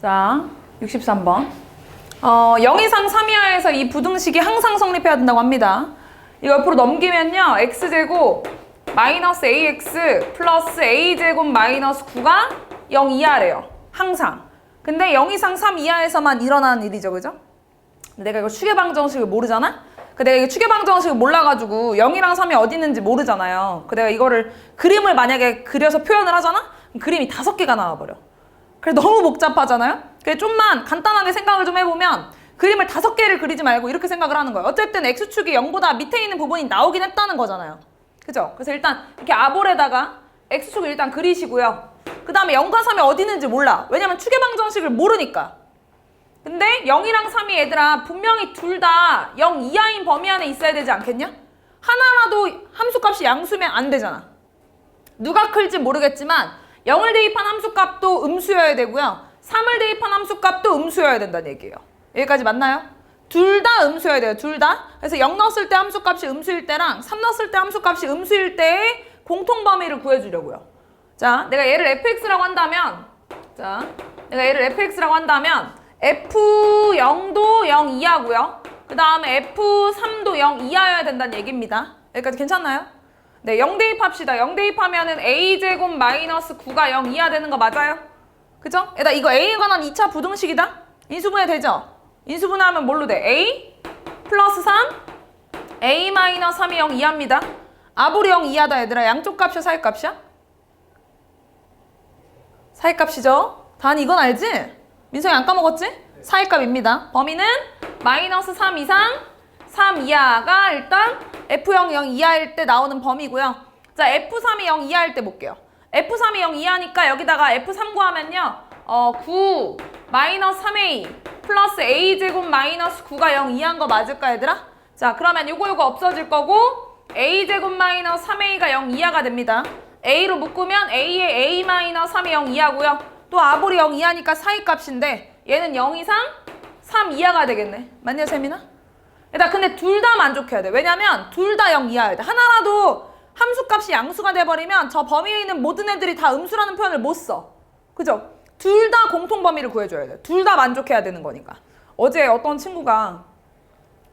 자, 63번. 0 이상 3 이하에서 이 부등식이 항상 성립해야 된다고 합니다. 이거 옆으로 넘기면요. x제곱 마이너스 ax 플러스 a제곱 마이너스 9가 0 이하래요. 항상. 근데 0 이상 3 이하에서만 일어나는 일이죠. 그죠? 내가 이거 추계방정식을 모르잖아? 내가 이거 추계방정식을 몰라가지고 0이랑 3이 어디 있는지 모르잖아요. 내가 이거를 그림을 만약에 그려서 표현을 하잖아? 그럼 그림이 5개가 나와버려. 그래서 너무 복잡하잖아요? 그래서 좀만 간단하게 생각을 좀 해보면 그림을 5개를 그리지 말고 이렇게 생각을 하는 거예요. 어쨌든 x축이 0보다 밑에 있는 부분이 나오긴 했다는 거잖아요. 그죠? 그래서 일단 이렇게 아볼에다가 x축을 일단 그리시고요. 그 다음에 0과 3이 어디 있는지 몰라. 왜냐면 추계방정식을 모르니까. 근데 0이랑 3이 얘들아 분명히 둘 다 0 이하인 범위 안에 있어야 되지 않겠냐? 하나라도 함수값이 양수면 안 되잖아. 누가 클지 모르겠지만 0을 대입한 함수값도 음수여야 되고요. 3을 대입한 함수값도 음수여야 된다는 얘기예요. 여기까지 맞나요? 둘 다 음수여야 돼요. 둘 다. 그래서 0 넣었을 때 함수값이 음수일 때랑 3 넣었을 때 함수값이 음수일 때의 공통범위를 구해주려고요. 자, 내가 얘를 fx라고 한다면 f0도 0 이하고요. 그 다음에 f3도 0 이하여야 된다는 얘기입니다. 여기까지 괜찮나요? 네, 0 대입합시다. 0 대입하면은 a제곱 마이너스 9가 0 이하 되는 거 맞아요? 그죠? 얘들아 이거 a에 관한 2차 부등식이다? 인수분해 되죠? 인수분해하면 뭘로 돼? a 플러스 3 a 마이너스 3이 0 이하입니다. 아볼이 0 이하다 얘들아. 양쪽 값이야 사이값이야? 사이값이죠? 단 이건 알지? 민성이 안 까먹었지? 사이값입니다. 범위는 마이너스 3 이상 3 이하가 일단 F0 0 이하일 때 나오는 범위고요. 자, F3이 0 이하일 때 볼게요. F3이 0 이하니까 여기다가 F3 구하면요. 9 마이너스 3A 플러스 A제곱 마이너스 9가 0 이하인 거 맞을까 얘들아? 자, 그러면 요거 없어질 거고 A제곱 마이너스 3A가 0 이하가 됩니다. A로 묶으면 A의 A 마이너스 3이 0 이하고요. 또 아볼이 0 이하니까 사이값인데 얘는 0 이상 3 이하가 되겠네. 맞냐 세민아? 일단 근데 둘 다 만족해야 돼. 왜냐면 둘 다 0 이하여야 돼. 하나라도 함수값이 양수가 돼버리면 저 범위에 있는 모든 애들이 다 음수라는 표현을 못 써. 그죠? 둘 다 공통범위를 구해줘야 돼. 둘 다 만족해야 되는 거니까. 어제 어떤 친구가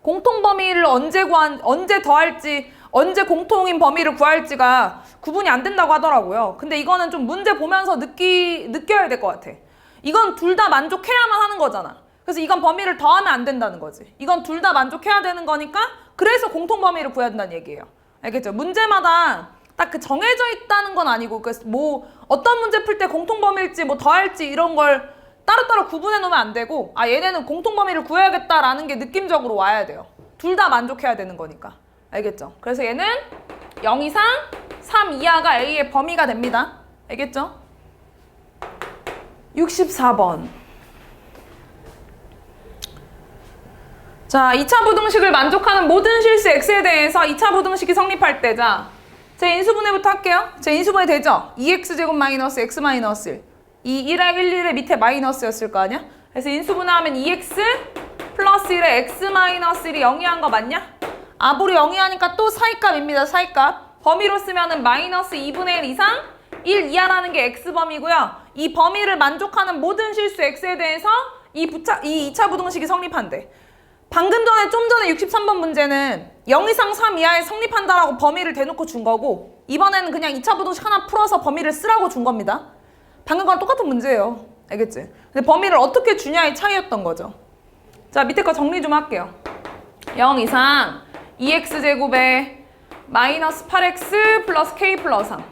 공통범위를 언제 더할지 언제 공통인 범위를 구할지가 구분이 안 된다고 하더라고요. 근데 이거는 좀 문제 보면서 느껴야 될 것 같아. 이건 둘 다 만족해야만 하는 거잖아. 그래서 이건 범위를 더하면 안 된다는 거지. 이건 둘 다 만족해야 되는 거니까 그래서 공통범위를 구해야 된다는 얘기예요. 알겠죠? 문제마다 딱 그 정해져 있다는 건 아니고 그래서 뭐 어떤 문제 풀 때 공통범위일지 뭐 더할지 이런 걸 따로따로 구분해 놓으면 안 되고 아 얘네는 공통범위를 구해야겠다라는 게 느낌적으로 와야 돼요. 둘 다 만족해야 되는 거니까. 알겠죠? 그래서 얘는 0 이상 3 이하가 A의 범위가 됩니다. 알겠죠? 64번. 자, 2차 부등식을 만족하는 모든 실수 x에 대해서 2차 부등식이 성립할 때 자, 제 인수분해부터 할게요. 제 인수분해 되죠? 2x제곱 마이너스 x 마이너스 1. 이 1에 1, 1의 밑에 마이너스였을 거 아니야? 그래서 인수분해하면 2x 플러스 1에 x 마이너스 1이 0이한 거 맞냐? 아볼이 0이하니까 또 사이값입니다. 사이값. 범위로 쓰면은 마이너스 2분의 1 이상 1 이하라는 게 x범위고요. 이 범위를 만족하는 모든 실수 x에 대해서 이 2차 부등식이 성립한대. 방금 전에 좀 전에 63번 문제는 0 이상 3 이하에 성립한다라고 범위를 대놓고 준 거고 이번에는 그냥 2차 부등식 하나 풀어서 범위를 쓰라고 준 겁니다. 방금 거랑 똑같은 문제예요. 알겠지? 근데 범위를 어떻게 주냐의 차이였던 거죠. 자, 밑에 거 정리 좀 할게요. 0 이상 2x제곱에 마이너스 8x 플러스 k 플러스 3.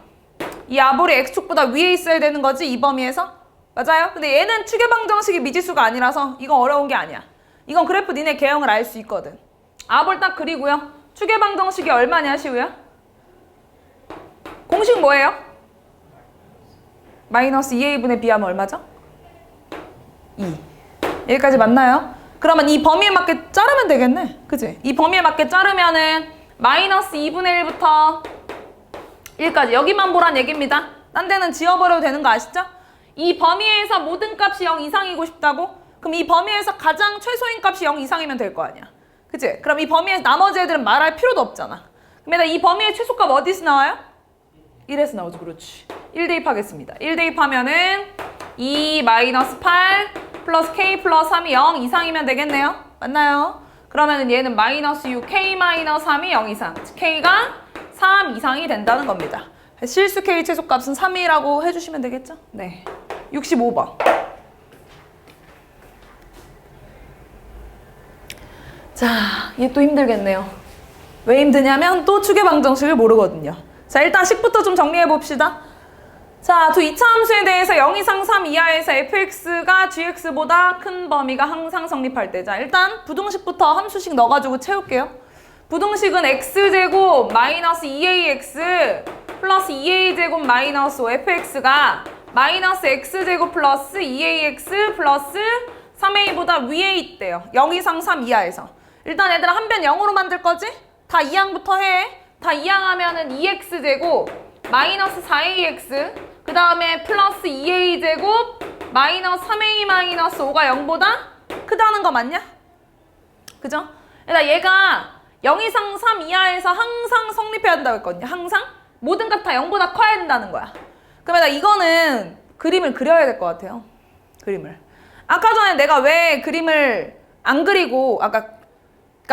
이 아볼이 x축보다 위에 있어야 되는 거지 이 범위에서? 맞아요? 근데 얘는 추계방정식이 미지수가 아니라서 이건 어려운 게 아니야. 이건 그래프 니네 개형을 알 수 있거든. 아볼 딱 그리고요. 추계방정식이 얼마냐 시우야? 공식 뭐예요? 마이너스 2a분의 b하면 얼마죠? 2. 여기까지 맞나요? 그러면 이 범위에 맞게 자르면 되겠네. 그치? 이 범위에 맞게 자르면은 마이너스 2분의 1부터 1까지 여기만 보란 얘기입니다. 딴 데는 지워버려도 되는 거 아시죠? 이 범위에서 모든 값이 0 이상이고 싶다고? 그럼 이 범위에서 가장 최소인 값이 0 이상이면 될 거 아니야. 그치? 그럼 이 범위에서 나머지 애들은 말할 필요도 없잖아. 그럼 이 범위의 최소값 어디서 나와요? 1에서 나오죠. 그렇지. 1 대입하겠습니다. 1 대입하면은 2 마이너스 8 플러스 k 플러스 3이 0 이상이면 되겠네요. 맞나요? 그러면 얘는 마이너스 6, k 마이너스 3이 0 이상. k가 3 이상이 된다는 겁니다. 실수 k 최소값은 3이라고 해주시면 되겠죠? 네. 65번. 자, 얘 또 힘들겠네요. 왜 힘드냐면 또 추계방정식을 모르거든요. 자, 일단 식부터 좀 정리해 봅시다. 자, 두 이차 함수에 대해서 0 이상 3 이하에서 fx가 gx보다 큰 범위가 항상 성립할 때. 자, 일단 부등식부터 함수식 넣어가지고 채울게요. 부등식은 x제곱 마이너스 2ax 플러스 2a제곱 마이너스 5fx가 마이너스 x제곱 플러스 2ax 플러스 3a보다 위에 있대요. 0 이상 3 이하에서. 일단 얘들아 한 변 0으로 만들 거지? 다 2항부터 해. 다 2항하면은 2x제곱 마이너스 4ax 그 다음에 플러스 2a제곱 마이너스 3a 마이너스 5가 0보다 크다는 거 맞냐? 그죠? 그러니까 얘가 0 이상 3 이하에서 항상 성립해야 된다고 했거든요. 항상 모든 값 다 0보다 커야 된다는 거야. 그러면 이거는 그림을 그려야 될 것 같아요. 그림을. 아까 전에 내가 왜 그림을 안 그리고 그러니까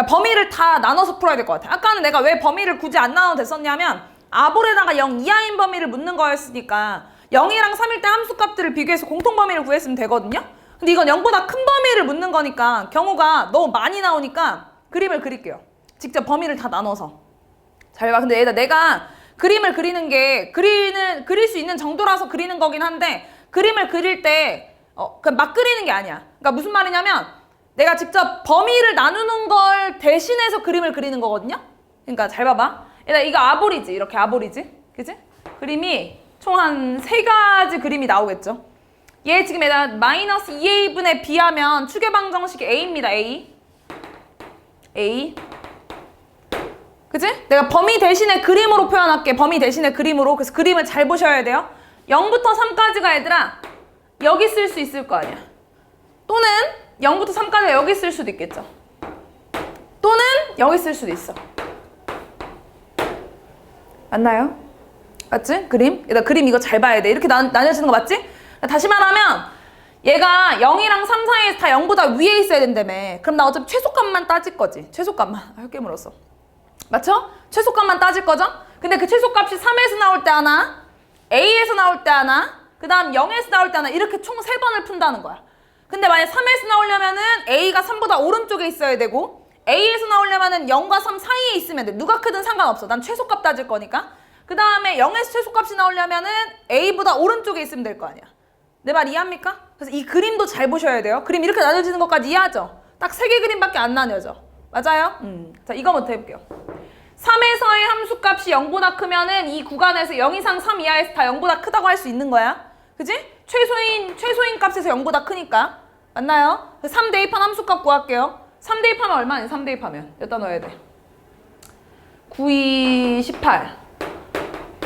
범위를 다 나눠서 풀어야 될 것 같아. 아까는 내가 왜 범위를 굳이 안 나눠도 됐었냐면 아볼에다가 0 이하인 범위를 묻는 거였으니까 0이랑 3일 때 함수값들을 비교해서 공통범위를 구했으면 되거든요. 근데 이건 0보다 큰 범위를 묻는 거니까 경우가 너무 많이 나오니까 그림을 그릴게요. 직접 범위를 다 나눠서. 잘 봐. 근데 얘들아 내가 그림을 그리는 게 그릴 수 있는 정도라서 그리는 거긴 한데 그림을 그릴 때 그냥 막 그리는 게 아니야. 그러니까 무슨 말이냐면 내가 직접 범위를 나누는 걸 대신해서 그림을 그리는 거거든요. 그러니까 잘 봐봐. 얘들아 이거 아볼이지. 이렇게 아볼이지. 그치? 그림이 총 한 3가지 그림이 나오겠죠. 얘 지금 얘들아 마이너스 2a분의 b하면 추계방정식이 a입니다. a. 그치? 내가 범위 대신에 그림으로 표현할게. 범위 대신에 그림으로. 그래서 그림을 잘 보셔야 돼요. 0부터 3까지가 얘들아 여기 쓸 수 있을 거 아니야. 또는 0부터 3까지가 여기 쓸 수도 있겠죠. 또는 여기 쓸 수도 있어. 맞나요? 맞지? 그림? 얘들아 그림 이거 잘 봐야 돼. 이렇게 나뉘어지는 거 맞지? 다시 말하면 얘가 0이랑 3 사이에서 다 0보다 위에 있어야 된다며. 그럼 나 어차피 최소값만 따질 거지. 최소값만. 혈 깨물었어. 맞죠? 최소값만 따질 거죠? 근데 그 최소값이 3에서 나올 때 하나, A에서 나올 때 하나, 그 다음 0에서 나올 때 하나 이렇게 총 3번을 푼다는 거야. 근데 만약 3에서 나오려면은 A가 3보다 오른쪽에 있어야 되고 A에서 나오려면은 0과 3 사이에 있으면 돼. 누가 크든 상관없어. 난 최소값 따질 거니까. 그 다음에 0에서 최소값이 나오려면은 A보다 오른쪽에 있으면 될 거 아니야. 내 말 이해합니까? 그래서 이 그림도 잘 보셔야 돼요. 그림 이렇게 나눠지는 것까지 이해하죠? 딱 3개 그림밖에 안 나뉘어져. 맞아요? 자, 이거부터 해볼게요. 3에서의 함수값이 0보다 크면은 이 구간에서 0 이상 3 이하에서 다 0보다 크다고 할 수 있는 거야. 그지? 최소인 값에서 0보다 크니까. 맞나요? 3 대입한 함수값 구할게요. 3 대입하면 얼마니? 3 대입하면. 여기다 넣어야 돼. 9, 2, 18.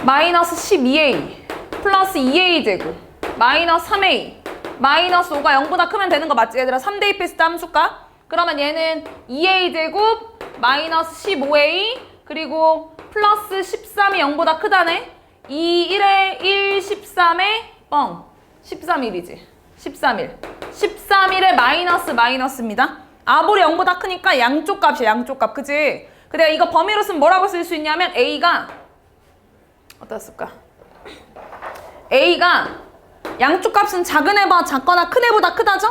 마이너스 12a. 플러스 2a 제곱. 마이너스 3a. 마이너스 5가 0보다 크면 되는 거 맞지? 얘들아 3 대입했을 때 함수값. 그러면 얘는 2a 제곱. 마이너스 15a. 그리고 플러스 13이 0보다 크다네. 2, 1에 1, 13에 뻥. 13일이지. 13일. 13일에 마이너스입니다. 아볼이 0보다 크니까 양쪽 값이야. 양쪽 값. 그치? 근데 이거 범위로 쓰면 뭐라고 쓸 수 있냐면 A가 어디다 쓸까? A가 양쪽 값은 작은 애보다 작거나 큰 애보다 크다죠?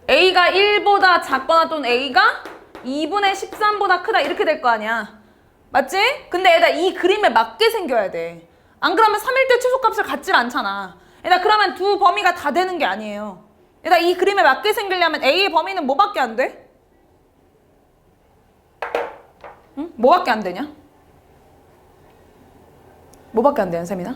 A가 1보다 작거나 또는 A가 2분의 13보다 크다 이렇게 될 거 아니야. 맞지? 근데 얘들아 이 그림에 맞게 생겨야 돼. 안 그러면 3일 때 최소값을 갖질 않잖아. 얘들아 그러면 두 범위가 다 되는 게 아니에요. 얘들아 이 그림에 맞게 생기려면 A의 범위는 뭐밖에 안 돼? 응? 뭐밖에 안 되냐? 뭐밖에 안 되는 셈이나?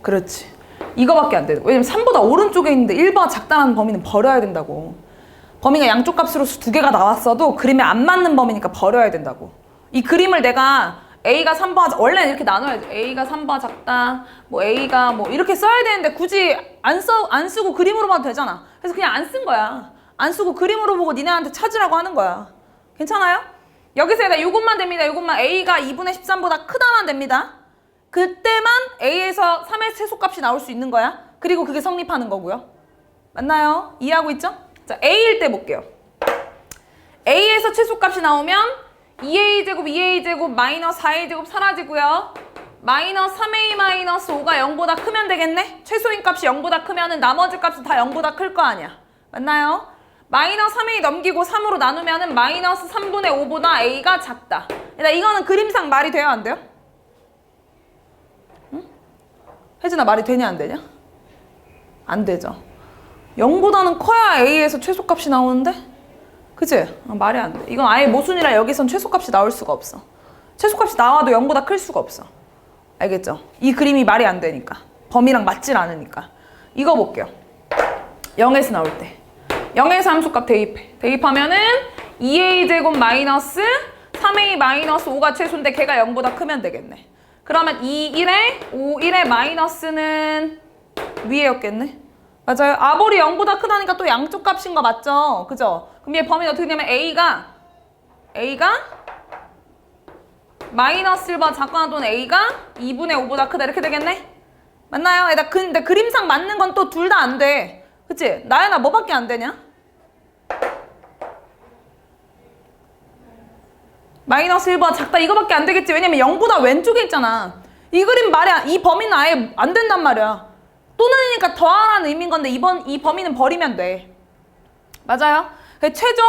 그렇지. 이거밖에 안 돼. 왜냐면 3보다 오른쪽에 있는데 1보다 작다는 범위는 버려야 된다고. 범위가 양쪽 값으로 2개가 나왔어도 그림에 안 맞는 범위니까 버려야 된다고. 이 그림을 내가 A가 3보다 원래는 이렇게 나눠야지. A가 3보다 작다. 뭐 A가 뭐 이렇게 써야 되는데 굳이 안 쓰고 그림으로 봐도 되잖아. 그래서 그냥 안 쓴 거야. 안 쓰고 그림으로 보고 니네한테 찾으라고 하는 거야. 괜찮아요? 여기서 이것만 됩니다. 이것만 A가 2분의 13보다 크다만 됩니다. 그때만 A에서 3의 최소값이 나올 수 있는 거야. 그리고 그게 성립하는 거고요. 맞나요? 이해하고 있죠? 자, A일 때 볼게요. A에서 최소값이 나오면 2A제곱, 2A제곱, 마이너스 4A제곱 사라지고요. 마이너스 3A 마이너스 5가 0보다 크면 되겠네? 최소인 값이 0보다 크면은 나머지 값은 다 0보다 클 거 아니야. 맞나요? 마이너스 3A 넘기고 3으로 나누면은 마이너스 3분의 5보다 A가 작다. 일단 이거는 그림상 말이 돼요, 안 돼요? 응? 혜진아, 말이 되냐, 안 되냐? 안 되죠. 0보다는 커야 A에서 최소값이 나오는데? 그치? 말이 안 돼. 이건 아예 모순이라 여기선 최소값이 나올 수가 없어. 최소값이 나와도 0보다 클 수가 없어. 알겠죠? 이 그림이 말이 안 되니까. 범위랑 맞질 않으니까. 이거 볼게요. 0에서 나올 때. 0에서 함수값 대입해. 대입하면은 2A제곱 마이너스 3A 마이너스 5가 최소인데 걔가 0보다 크면 되겠네. 그러면 2, 1에 5, 1에 마이너스는 위에였겠네. 맞아요. 아볼이 0보다 크다니까 또 양쪽 값인 거 맞죠? 그죠? 그럼 얘 범위는 어떻게 되냐면 A가 마이너스 1보다 작거나 또는 A가 2분의 5보다 크다 이렇게 되겠네? 맞나요? 근데 그림상 맞는 건 또 둘 다 안 돼. 그치? 나연아 뭐밖에 안 되냐? 마이너스 1보다 작다 이거밖에 안 되겠지. 왜냐면 0보다 왼쪽에 있잖아. 이 그림 말이야. 이 범위는 아예 안 된단 말이야. 또는이니까 더하라는 의미인 건데 이 범위는 버리면 돼. 맞아요? 최종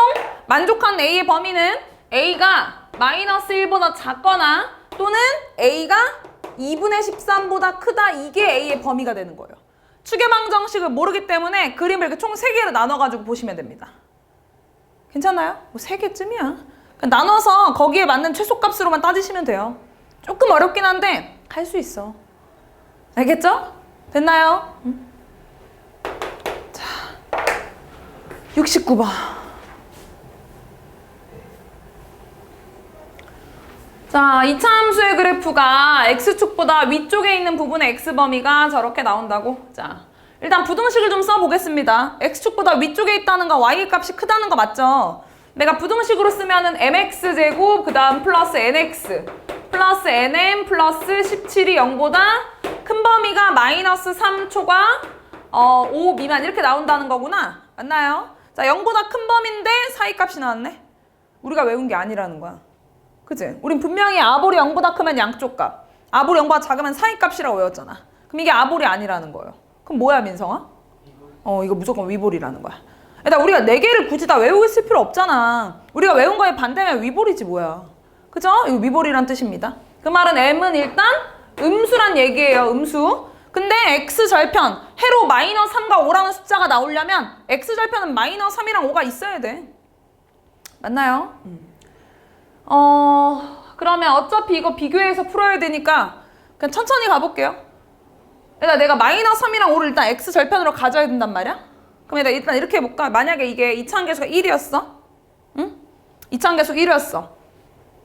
만족한 A의 범위는 A가 마이너스 1보다 작거나 또는 A가 2분의 13보다 크다. 이게 A의 범위가 되는 거예요. 추계방 정식을 모르기 때문에 그림을 이렇게 총 3개로 나눠가지고 보시면 됩니다. 괜찮아요? 뭐 3개쯤이야. 나눠서 거기에 맞는 최소값으로만 따지시면 돼요. 조금 어렵긴 한데 할 수 있어. 알겠죠? 됐나요? 자, 69번. 자, 이차함수의 그래프가 x축보다 위쪽에 있는 부분의 x범위가 저렇게 나온다고. 자, 일단 부등식을 좀 써보겠습니다. x축보다 위쪽에 있다는 거 y 값이 크다는 거 맞죠? 내가 부등식으로 쓰면은 mx제곱 그 다음 플러스 nx 플러스 nm 플러스 17이 0보다 큰 범위가 마이너스 3초과 5 미만 이렇게 나온다는 거구나. 맞나요? 자, 0보다 큰 범위인데 사이값이 나왔네. 우리가 외운 게 아니라는 거야. 그치? 우린 분명히 아볼이 0보다 크면 양쪽 값, 아볼이 0보다 작으면 사이값이라고 외웠잖아. 그럼 이게 아볼이 아니라는 거예요. 그럼 뭐야, 민성아? 이거 무조건 위볼이라는 거야. 일단 우리가 4개를 굳이 다 외우고 있을 필요 없잖아. 우리가 외운 거에 반대면 위볼이지 뭐야. 그죠? 이거 위볼이란 뜻입니다. 그 말은 m은 일단 음수란 얘기예요. 음수. 근데 x절편, 해로 마이너스 3과 5라는 숫자가 나오려면 x절편은 마이너스 3이랑 5가 있어야 돼. 맞나요? 그러면 어차피 이거 비교해서 풀어야 되니까 그냥 천천히 가볼게요. 일단 내가 마이너스 3이랑 5를 일단 x절편으로 가져야 된단 말이야? 그럼 일단 이렇게 해볼까? 만약에 이게 이차함계수가 1이었어? 응? 이차함계수가 1이었어.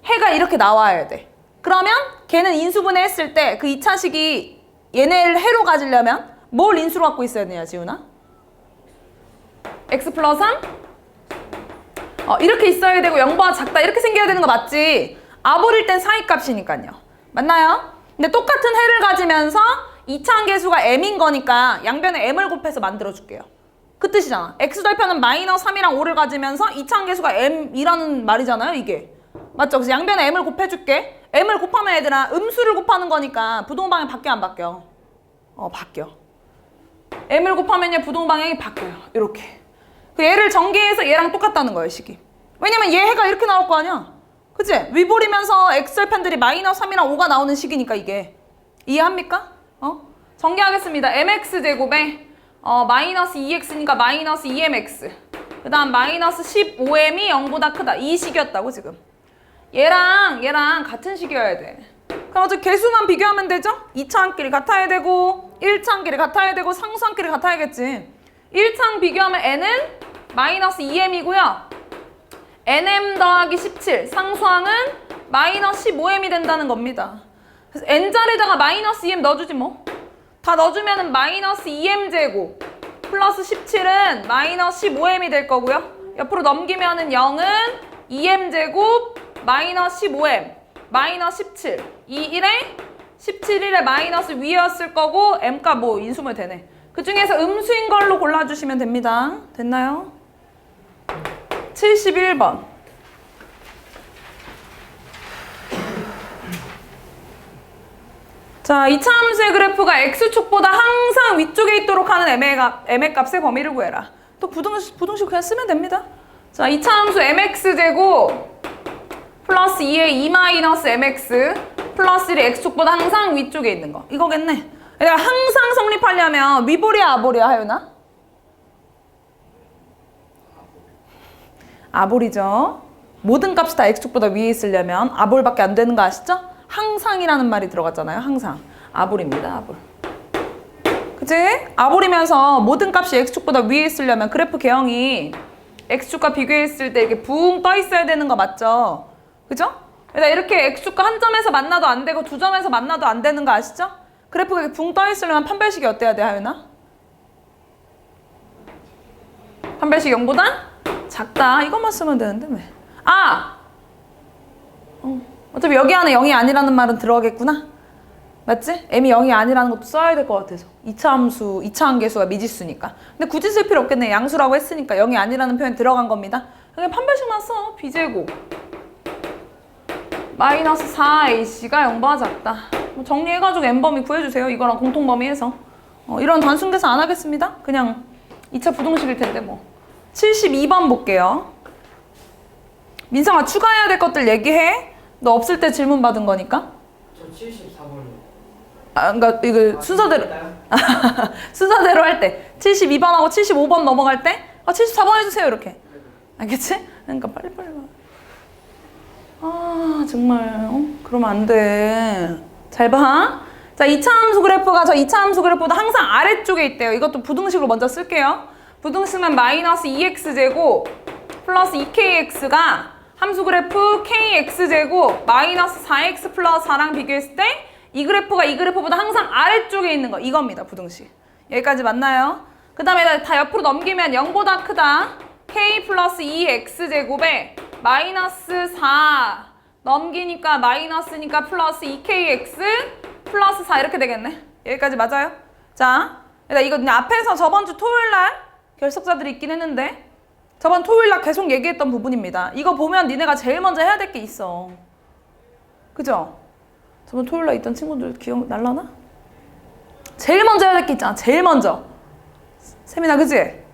해가 이렇게 나와야 돼. 그러면 걔는 인수분해 했을 때 그 2차식이 얘네를 해로 가지려면 뭘 인수로 갖고 있어야 되냐, 지훈아? x 플러스 3? 이렇게 있어야 되고 0보다 작다 이렇게 생겨야 되는 거 맞지? 아볼일 땐 사이값이니까요. 맞나요? 근데 똑같은 해를 가지면서 2차함계수가 m인 거니까 양변에 m을 곱해서 만들어줄게요. 그 뜻이잖아. x절편은 마이너스 3이랑 5를 가지면서 2차함계수가 m이라는 말이잖아요, 이게. 맞죠? 그래서 양변에 m을 곱해줄게. m을 곱하면 얘들아 음수를 곱하는 거니까 부동방향 바뀌어 안 바뀌어? 바뀌어. m을 곱하면 얘 부동방향이 바뀌어요. 이렇게. 얘를 전개해서 얘랑 똑같다는 거예요, 식이. 왜냐면 얘 해가 이렇게 나올 거 아니야? 그치? 위볼이면서 x절편들이 마이너스 3이랑 5가 나오는 식이니까 이게. 이해합니까? 전개하겠습니다. mx제곱에 마이너스 2x니까 마이너스 2mx 그 다음 마이너스 15m이 0보다 크다. 이 식이었다고 지금. 얘랑 같은 식이어야 돼. 그럼 어차피 개수만 비교하면 되죠? 2차항끼리 같아야 되고 1차항끼리 같아야 되고 상수항끼리 같아야겠지. 1차항 비교하면 n은 마이너스 2m이고요. nm 더하기 17 상수항은 마이너스 15m이 된다는 겁니다. 그래서 n자리에다가 마이너스 2m 넣어주지 뭐. 다 넣어주면은 마이너스 2m제곱 플러스 17은 마이너스 15m이 될 거고요. 옆으로 넘기면은 0은 2m제곱 마이너스 15m 마이너스 17 2, 1에 17, 1에 마이너스 위였을 거고 m가 뭐 인수분해 되네. 그 중에서 음수인 걸로 골라주시면 됩니다. 됐나요? 71번. 자, 이차 함수의 그래프가 x축보다 항상 위쪽에 있도록 하는 m의 값의 범위를 구해라. 또 부등식 그냥 쓰면 됩니다. 자, 이차 함수 mx제곱 플러스 2의 2 마이너스 mx 플러스 1이 x축보다 항상 위쪽에 있는 거. 이거겠네. 그러니까 항상 성립하려면 위볼이야 아볼이야 하윤아? 아볼이죠. 모든 값이 다 x축보다 위에 있으려면 아볼밖에 안 되는 거 아시죠? 항상이라는 말이 들어갔잖아요. 항상. 아볼입니다. 아볼. 그치? 아볼이면서 모든 값이 x축보다 위에 있으려면 그래프 개형이 x축과 비교했을 때 이렇게 붕 떠 있어야 되는 거 맞죠? 그죠? 그러니까 이렇게 x축과 한 점에서 만나도 안 되고 두 점에서 만나도 안 되는 거 아시죠? 그래프가 이렇게 붕 떠 있으려면 판별식이 어때야 돼, 하윤아? 판별식 0보다 작다. 이것만 쓰면 되는데 왜? 어차피 여기 안에 0이 아니라는 말은 들어가겠구나. 맞지? m이 0이 아니라는 것도 써야 될 것 같아서. 2차 함수, 2차 함계수가 미지수니까. 근데 굳이 쓸 필요 없겠네. 양수라고 했으니까 0이 아니라는 표현 들어간 겁니다. 그냥 판별식만 써. b제곱 마이너스 4ac가 0보다 작다. 뭐 정리해가지고 n범위 구해주세요. 이거랑 공통범위 해서. 이런 단순 계산 안 하겠습니다. 그냥 2차 부등식일 텐데 뭐. 72번 볼게요. 민성아 추가해야 될 것들 얘기해. 너 없을 때 질문 받은 거니까. 저 74번이요. 그러니까 이거 순서대로 순서대로 할 때 72번하고 75번 넘어갈 때 74번 해주세요 이렇게. 알겠지? 그러니까 빨리빨리 정말 그러면 안 돼. 잘 봐. 자, 2차 함수 그래프가 저 2차 함수 그래프보다 항상 아래쪽에 있대요. 이것도 부등식으로 먼저 쓸게요. 부등식은 마이너스 2x제곱 플러스 2kx가 함수 그래프 kx제곱 마이너스 4x 플러스 4랑 비교했을 때 이 그래프가 이 그래프보다 항상 아래쪽에 있는 거 이겁니다. 부등식. 여기까지 맞나요? 그 다음에 다 옆으로 넘기면 0보다 크다. k 플러스 2x제곱에 마이너스 4 넘기니까 마이너스니까 플러스 2kx 플러스 4 이렇게 되겠네. 여기까지 맞아요? 자, 일단 이거 그냥 앞에서 저번 주 토요일날 결석자들이 있긴 했는데 저번 토요일날 계속 얘기했던 부분입니다. 이거 보면 니네가 제일 먼저 해야 될 게 있어. 그죠? 저번 토요일날 있던 친구들 기억 날라나? 제일 먼저 해야 될 게 있잖아. 제일 먼저. 세민아 그지?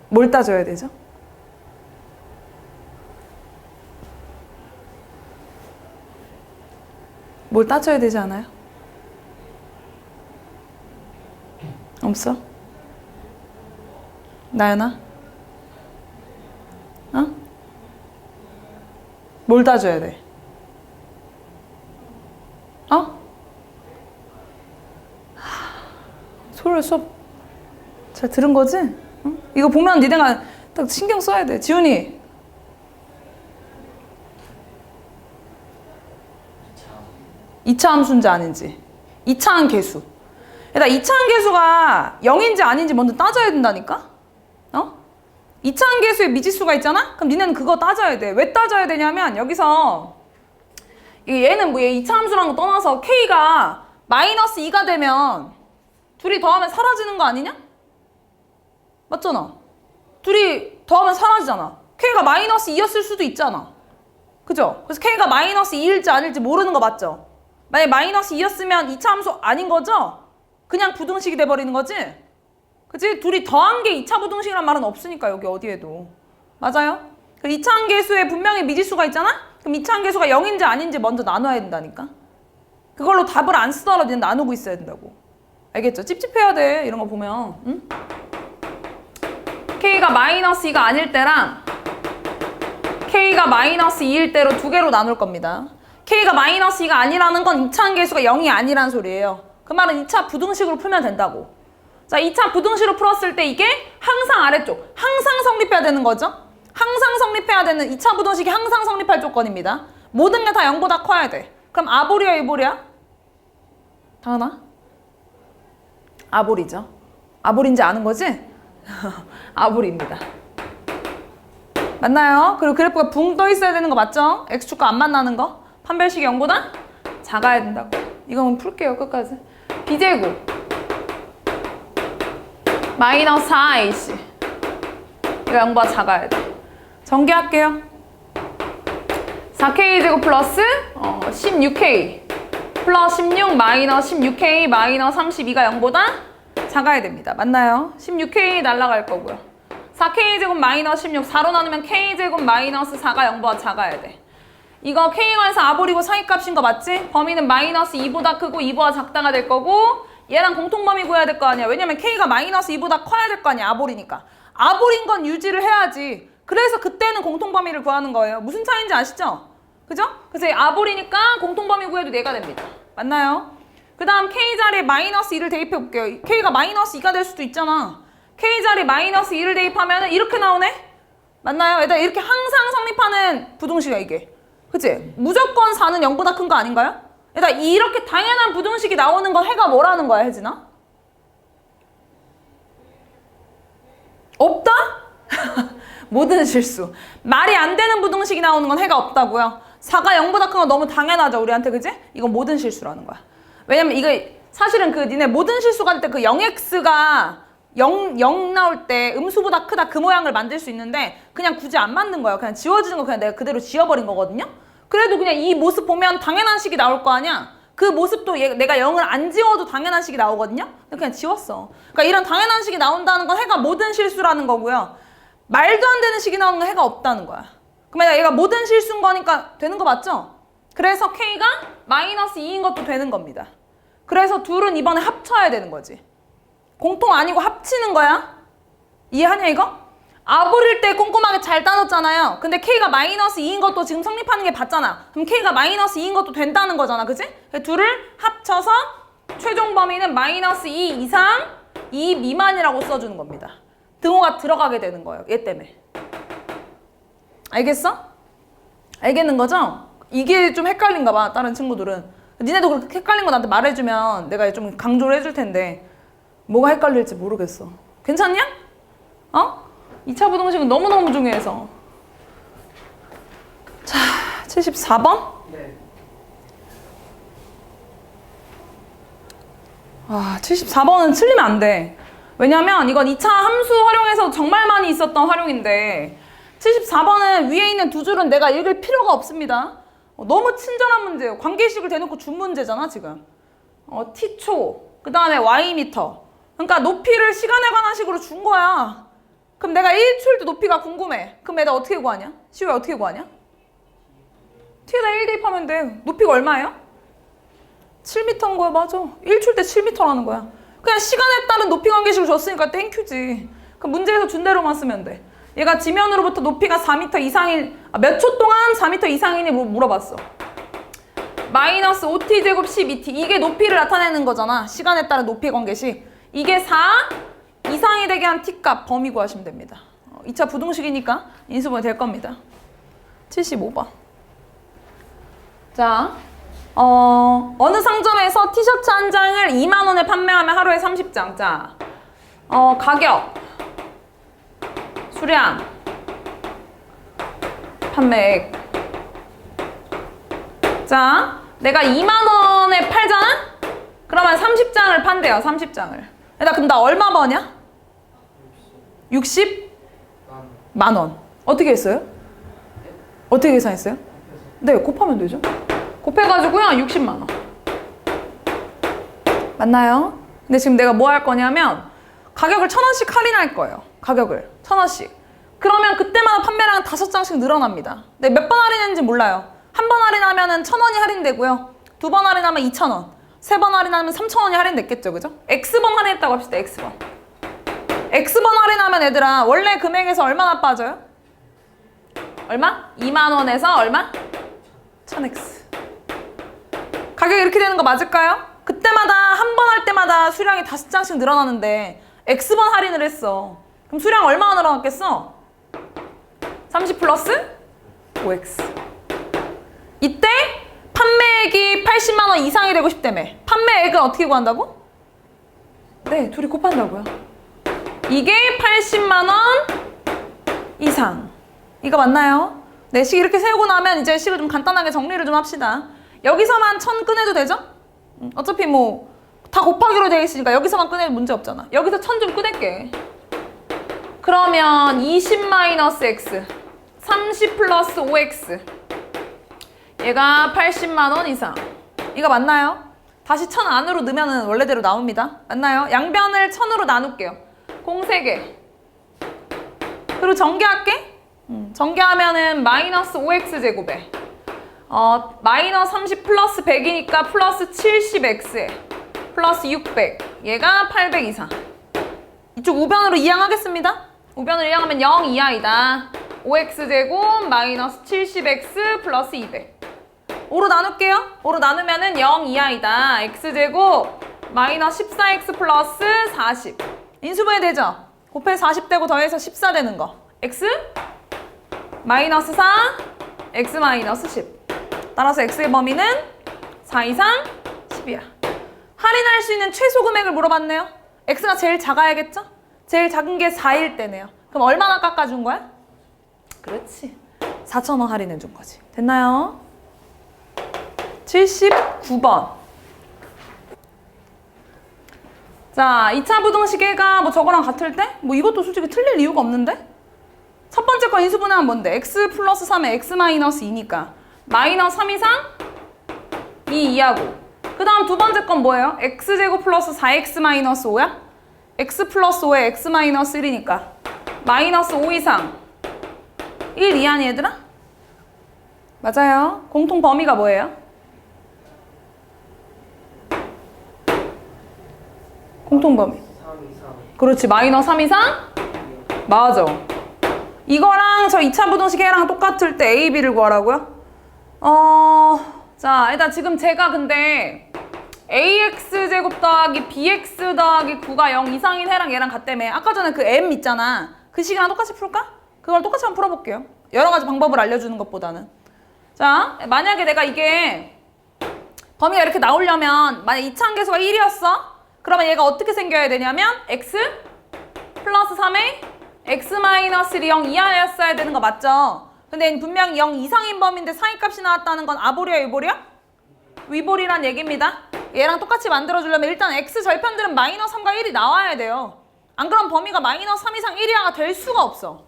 뭘 따져야 되죠? 뭘 따져야 되지 않아요? 없어? 나연아? 뭘 따져야 돼? 토요일 수업 잘 들은 거지? 응? 이거 보면 니네가 딱 신경 써야 돼. 지훈이. 2차 함수인지 아닌지. 2차항 계수. 일단 2차항 계수가 0인지 아닌지 먼저 따져야 된다니까? 2차항 계수에 미지수가 있잖아? 그럼 니네는 그거 따져야 돼. 왜 따져야 되냐면 여기서 얘는 뭐 얘 2차 함수라는 거 떠나서 k가 마이너스 2가 되면 둘이 더하면 사라지는 거 아니냐? 맞잖아. 둘이 더하면 사라지잖아. k가 마이너스 2였을 수도 있잖아. 그죠? 그래서 k가 마이너스 2일지 아닐지 모르는 거 맞죠? 만약에 마이너스 2였으면 2차 함수 아닌 거죠? 그냥 부등식이 돼버리는 거지? 그치? 둘이 더한 게 2차 부등식이란 말은 없으니까 여기 어디에도. 맞아요? 2차 함계수에 분명히 미지수가 있잖아? 그럼 2차 함계수가 0인지 아닌지 먼저 나눠야 된다니까? 그걸로 답을 안 쓰더라도 나누고 있어야 된다고. 알겠죠? 찝찝해야 돼. 이런 거 보면. 응? k가 마이너스 2가 아닐 때랑 k가 마이너스 2일 때로 두 개로 나눌 겁니다. k가 마이너스 2가 아니라는 건 2차 함계수가 0이 아니라는 소리예요. 그 말은 2차 부등식으로 풀면 된다고. 자, 2차 부등식으로 풀었을 때 이게 항상 아래쪽, 항상 성립해야 되는 거죠. 항상 성립해야 되는 2차 부등식이 항상 성립할 조건입니다. 모든 게 다 0보다 커야 돼. 그럼 아볼이야, 이볼이야? 다은아? 아볼이죠. 아볼인지 아는 거지? 아볼입니다. 맞나요? 그리고 그래프가 붕 떠 있어야 되는 거 맞죠? x축과 안 만나는 거. 판별식이 0보다 작아야 된다고. 이건 풀게요, 끝까지. b제곱 마이너스 4ac. 이거 0보다 작아야 돼. 전개할게요. 4k제곱 플러스 16k 플러스 16 마이너스 16k 마이너스 32가 0보다 작아야 됩니다. 맞나요? 16k 날라갈 거고요. 4k제곱 마이너스 16 4로 나누면 k제곱 마이너스 4가 0보다 작아야 돼. 이거 k가 해서 아볼이고 사이값인 거 맞지? 범위는 마이너스 2보다 크고 2보다 작다가 될 거고 얘랑 공통범위 구해야 될 거 아니야. 왜냐면 k가 마이너스 2보다 커야 될 거 아니야. 아볼이니까. 아볼인 건 유지를 해야지. 그래서 그때는 공통범위를 구하는 거예요. 무슨 차이인지 아시죠? 그죠? 그래서 아볼이니까 공통범위 구해도 얘가 됩니다. 맞나요? 그 다음 k 자리에 마이너스 2를 대입해 볼게요. k가 마이너스 2가 될 수도 있잖아. k 자리에 마이너스 2를 대입하면 이렇게 나오네? 맞나요? 얘들아 이렇게 항상 성립하는 부등식이야 이게. 그치? 무조건 4는 0보다 큰 거 아닌가요? 얘들아 이렇게 당연한 부등식이 나오는 건 해가 뭐라는 거야 혜진아? 없다? 모든 실수. 말이 안 되는 부등식이 나오는 건 해가 없다고요. 4가 0보다 큰 건 너무 당연하죠 우리한테 그지? 이건 모든 실수라는 거야. 왜냐면 이게 사실은 그 니네 모든 실수가 될 때 그 0x가 0 나올 때 음수보다 크다 그 모양을 만들 수 있는데 그냥 굳이 안 만든 거야. 그냥 지워지는 거 그냥 내가 그대로 지워버린 거거든요. 그래도 그냥 이 모습 보면 당연한 식이 나올 거 아니야. 그 모습도 내가 0을 안 지워도 당연한 식이 나오거든요. 근데 그냥 지웠어. 그러니까 이런 당연한 식이 나온다는 건 해가 모든 실수라는 거고요. 말도 안 되는 식이 나오는 건 해가 없다는 거야. 그러면 얘가 모든 실수인 거니까 되는 거 맞죠? 그래서 k가 마이너스 2인 것도 되는 겁니다. 그래서 둘은 이번에 합쳐야 되는 거지. 공통 아니고 합치는 거야. 이해하냐 이거? 아볼일 때 꼼꼼하게 잘 따졌잖아요. 근데 k가 마이너스 2인 것도 지금 성립하는 게 봤잖아. 그럼 k가 마이너스 2인 것도 된다는 거잖아. 그치? 둘을 합쳐서 최종 범위는 마이너스 2 이상 2 미만이라고 써주는 겁니다. 등호가 들어가게 되는 거예요. 얘 때문에. 알겠어? 알겠는 거죠? 이게 좀 헷갈린가 봐. 다른 친구들은. 니네도 그렇게 헷갈린 거 나한테 말해주면 내가 좀 강조를 해줄 텐데 뭐가 헷갈릴지 모르겠어. 괜찮냐? 어? 2차 부등식은 너무너무 중요해서. 자, 74번? 네. 아, 74번은 틀리면 안 돼. 왜냐면 이건 2차 함수 활용에서 정말 많이 있었던 활용인데 74번은 위에 있는 두 줄은 내가 읽을 필요가 없습니다. 너무 친절한 문제예요. 관계식을 대놓고 준 문제잖아 지금. t초, 그 다음에 y미터. 그러니까 높이를 시간에 관한 식으로 준 거야. 그럼 내가 1초일 때 높이가 궁금해. 그럼 내가 어떻게 구하냐? 시우야 어떻게 구하냐? t에다 1 대입하면 돼. 높이가 얼마예요? 7m인 거야. 맞아. 1초일 때 7m라는 거야. 그냥 시간에 따른 높이 관계식을 줬으니까 땡큐지. 그럼 문제에서 준 대로만 쓰면 돼. 얘가 지면으로부터 높이가 4m 이상인, 몇 초 동안 4m 이상이니 물어봤어. 마이너스 5t제곱 12t. 이게 높이를 나타내는 거잖아. 시간에 따른 높이 관계식. 이게 4 이상이 되게 한 t값 범위 구하시면 됩니다. 2차 부등식이니까 인수분해 될 겁니다. 75번. 자, 어느 상점에서 티셔츠 한 장을 2만 원에 판매하면 하루에 30장. 자, 가격, 수량, 판매액. 자, 내가 2만 원에 팔잖아? 그러면 30장을 판대요. 30장을. 그럼 나 얼마 버냐? 60만 원. 어떻게 했어요? 어떻게 계산했어요? 네, 곱하면 되죠. 곱해가지고요 60만 원. 맞나요? 근데 지금 내가 뭐 할 거냐면 가격을 1,000원씩 할인할 거예요. 가격을 1,000원씩. 그러면 그때마다 판매량은 5장씩 늘어납니다. 근데 몇 번 할인했는지 몰라요. 한 번 할인하면 1,000원이 할인되고요. 2번 할인하면 2,000원. 3번 할인하면 3,000원이 할인됐겠죠. 그죠? X번 할인했다고 합시다. X번. X번 할인하면 얘들아 원래 금액에서 얼마나 빠져요? 얼마? 2만 원에서 얼마? 1000X. 가격이 이렇게 되는 거 맞을까요? 그때마다 한 번 할 때마다 수량이 5장씩 늘어나는데 X번 할인을 했어. 그럼 수량 얼마나 늘어났겠어? 30 플러스 5X. 이때 판매액이 80만 원 이상이 되고 싶다며. 판매액은 어떻게 구한다고? 네, 둘이 곱한다고요. 이게 80만 원 이상. 이거 맞나요? 네, 식 이렇게 세우고 나면 이제 식을 좀 간단하게 정리를 좀 합시다. 여기서만 1000 꺼내도 되죠? 어차피 뭐 다 곱하기로 되어 있으니까 여기서만 꺼내면 문제 없잖아. 여기서 1000 좀 꺼낼게. 그러면 20 마이너스 x 30 플러스 5x 얘가 80만 원 이상. 이거 맞나요? 다시 1000 안으로 넣으면 원래대로 나옵니다. 맞나요? 양변을 1000으로 나눌게요. 공 3개. 그리고 전개할게. 전개하면은 마이너스 5x 제곱에 마이너스 30 플러스 100이니까 플러스 70x에 플러스 600 얘가 800 이상. 이쪽 우변으로 이항하겠습니다. 우변으로 이항하면 0 이하이다. 5x 제곱 마이너스 70x 플러스 200 5로 나눌게요. 5로 나누면은 0 이하이다. x제곱 마이너스 14x 플러스 40 인수분해 되죠? 곱해 40 되고 더해서 14 되는 거. x 마이너스 4 x 마이너스 10 따라서 x의 범위는 4 이상 10이야. 할인할 수 있는 최소 금액을 물어봤네요. x가 제일 작아야겠죠? 제일 작은 게 4일 때네요. 그럼 얼마나 깎아준 거야? 그렇지. 4,000원 할인해 준 거지. 됐나요? 79번. 자, 2차 부등식애가 뭐 저거랑 같을 때? 뭐 이것도 솔직히 틀릴 이유가 없는데? 첫 번째 거 인수분해하면 뭔데? x 플러스 3에 x 마이너스 2니까 마이너스 3 이상 2 이하고 그 다음 두 번째 건 뭐예요? x제곱 플러스 4x 마이너스 5야? x 플러스 5에 x 마이너스 1이니까 마이너스 5 이상 1 이하니 얘들아? 맞아요. 공통 범위가 뭐예요? 공통 범위. 3 이상. 그렇지. 마이너스 3 이상? 맞아. 이거랑 저 2차 부등식애랑 똑같을 때 a, b를 구하라고요? 자, 일단 지금 제가 근데 ax제곱 더하기 bx 더하기 9가 0 이상인 해랑 얘랑 같다며. 아까 전에 그 m 있잖아. 그 식이랑 똑같이 풀까? 그걸 똑같이 한번 풀어볼게요. 여러 가지 방법을 알려주는 것보다는. 자, 만약에 내가 이게 범위가 이렇게 나오려면 만약 2차 함계수가 1이었어? 그러면 얘가 어떻게 생겨야 되냐면 x 플러스 3에 x 마이너스 1이 0 이하였어야 되는 거 맞죠? 근데 분명히 0 이상인 범위인데 상위값이 나왔다는 건 아볼이야 위볼이야? 위볼이란 얘기입니다. 얘랑 똑같이 만들어주려면 일단 x 절편들은 마이너스 3과 1이 나와야 돼요. 안 그럼 범위가 마이너스 3 이상 1 이하가 될 수가 없어.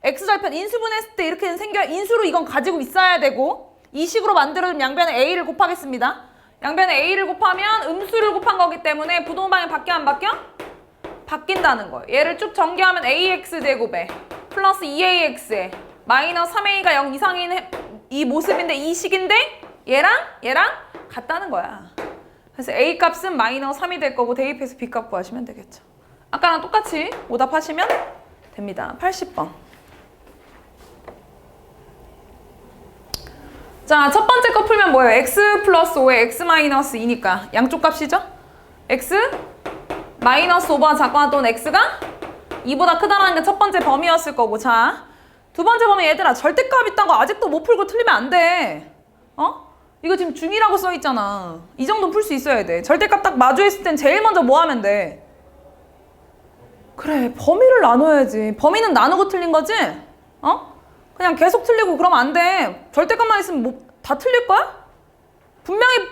x 절편 인수분했을 때 이렇게 생겨야 인수로 이건 가지고 있어야 되고 이 식으로 만들어주면 양변에 a를 곱하겠습니다. 양변에 a를 곱하면 음수를 곱한 거기 때문에 부동방이 바뀌어 안 바뀌어? 바뀐다는 거예요. 얘를 쭉 전개하면 ax 제곱에 플러스 2ax에 마이너스 3a가 0 이상인 이 모습인데 이 식인데 얘랑 같다는 거야. 그래서 a 값은 마이너스 3이 될 거고 대입해서 b 값 구하시면 되겠죠. 아까랑 똑같이 오답하시면 됩니다. 80번. 자, 첫 번째 거 풀면 뭐예요? x 플러스 5에 x 마이너스 2니까 양쪽 값이죠? x 마이너스 5보다 작거나 또는 x가 2보다 크다라는 게 첫 번째 범위였을 거고. 자, 두 번째 범위 얘들아 절대값 있다는 거 아직도 못 풀고 틀리면 안 돼. 이거 지금 중2라고 써있잖아. 이 정도는 풀 수 있어야 돼. 절대값 딱 마주했을 땐 제일 먼저 뭐 하면 돼? 그래, 범위를 나눠야지. 범위는 나누고 틀린 거지? 그냥 계속 틀리고 그러면 안 돼. 절대값만 있으면 뭐 다 틀릴 거야?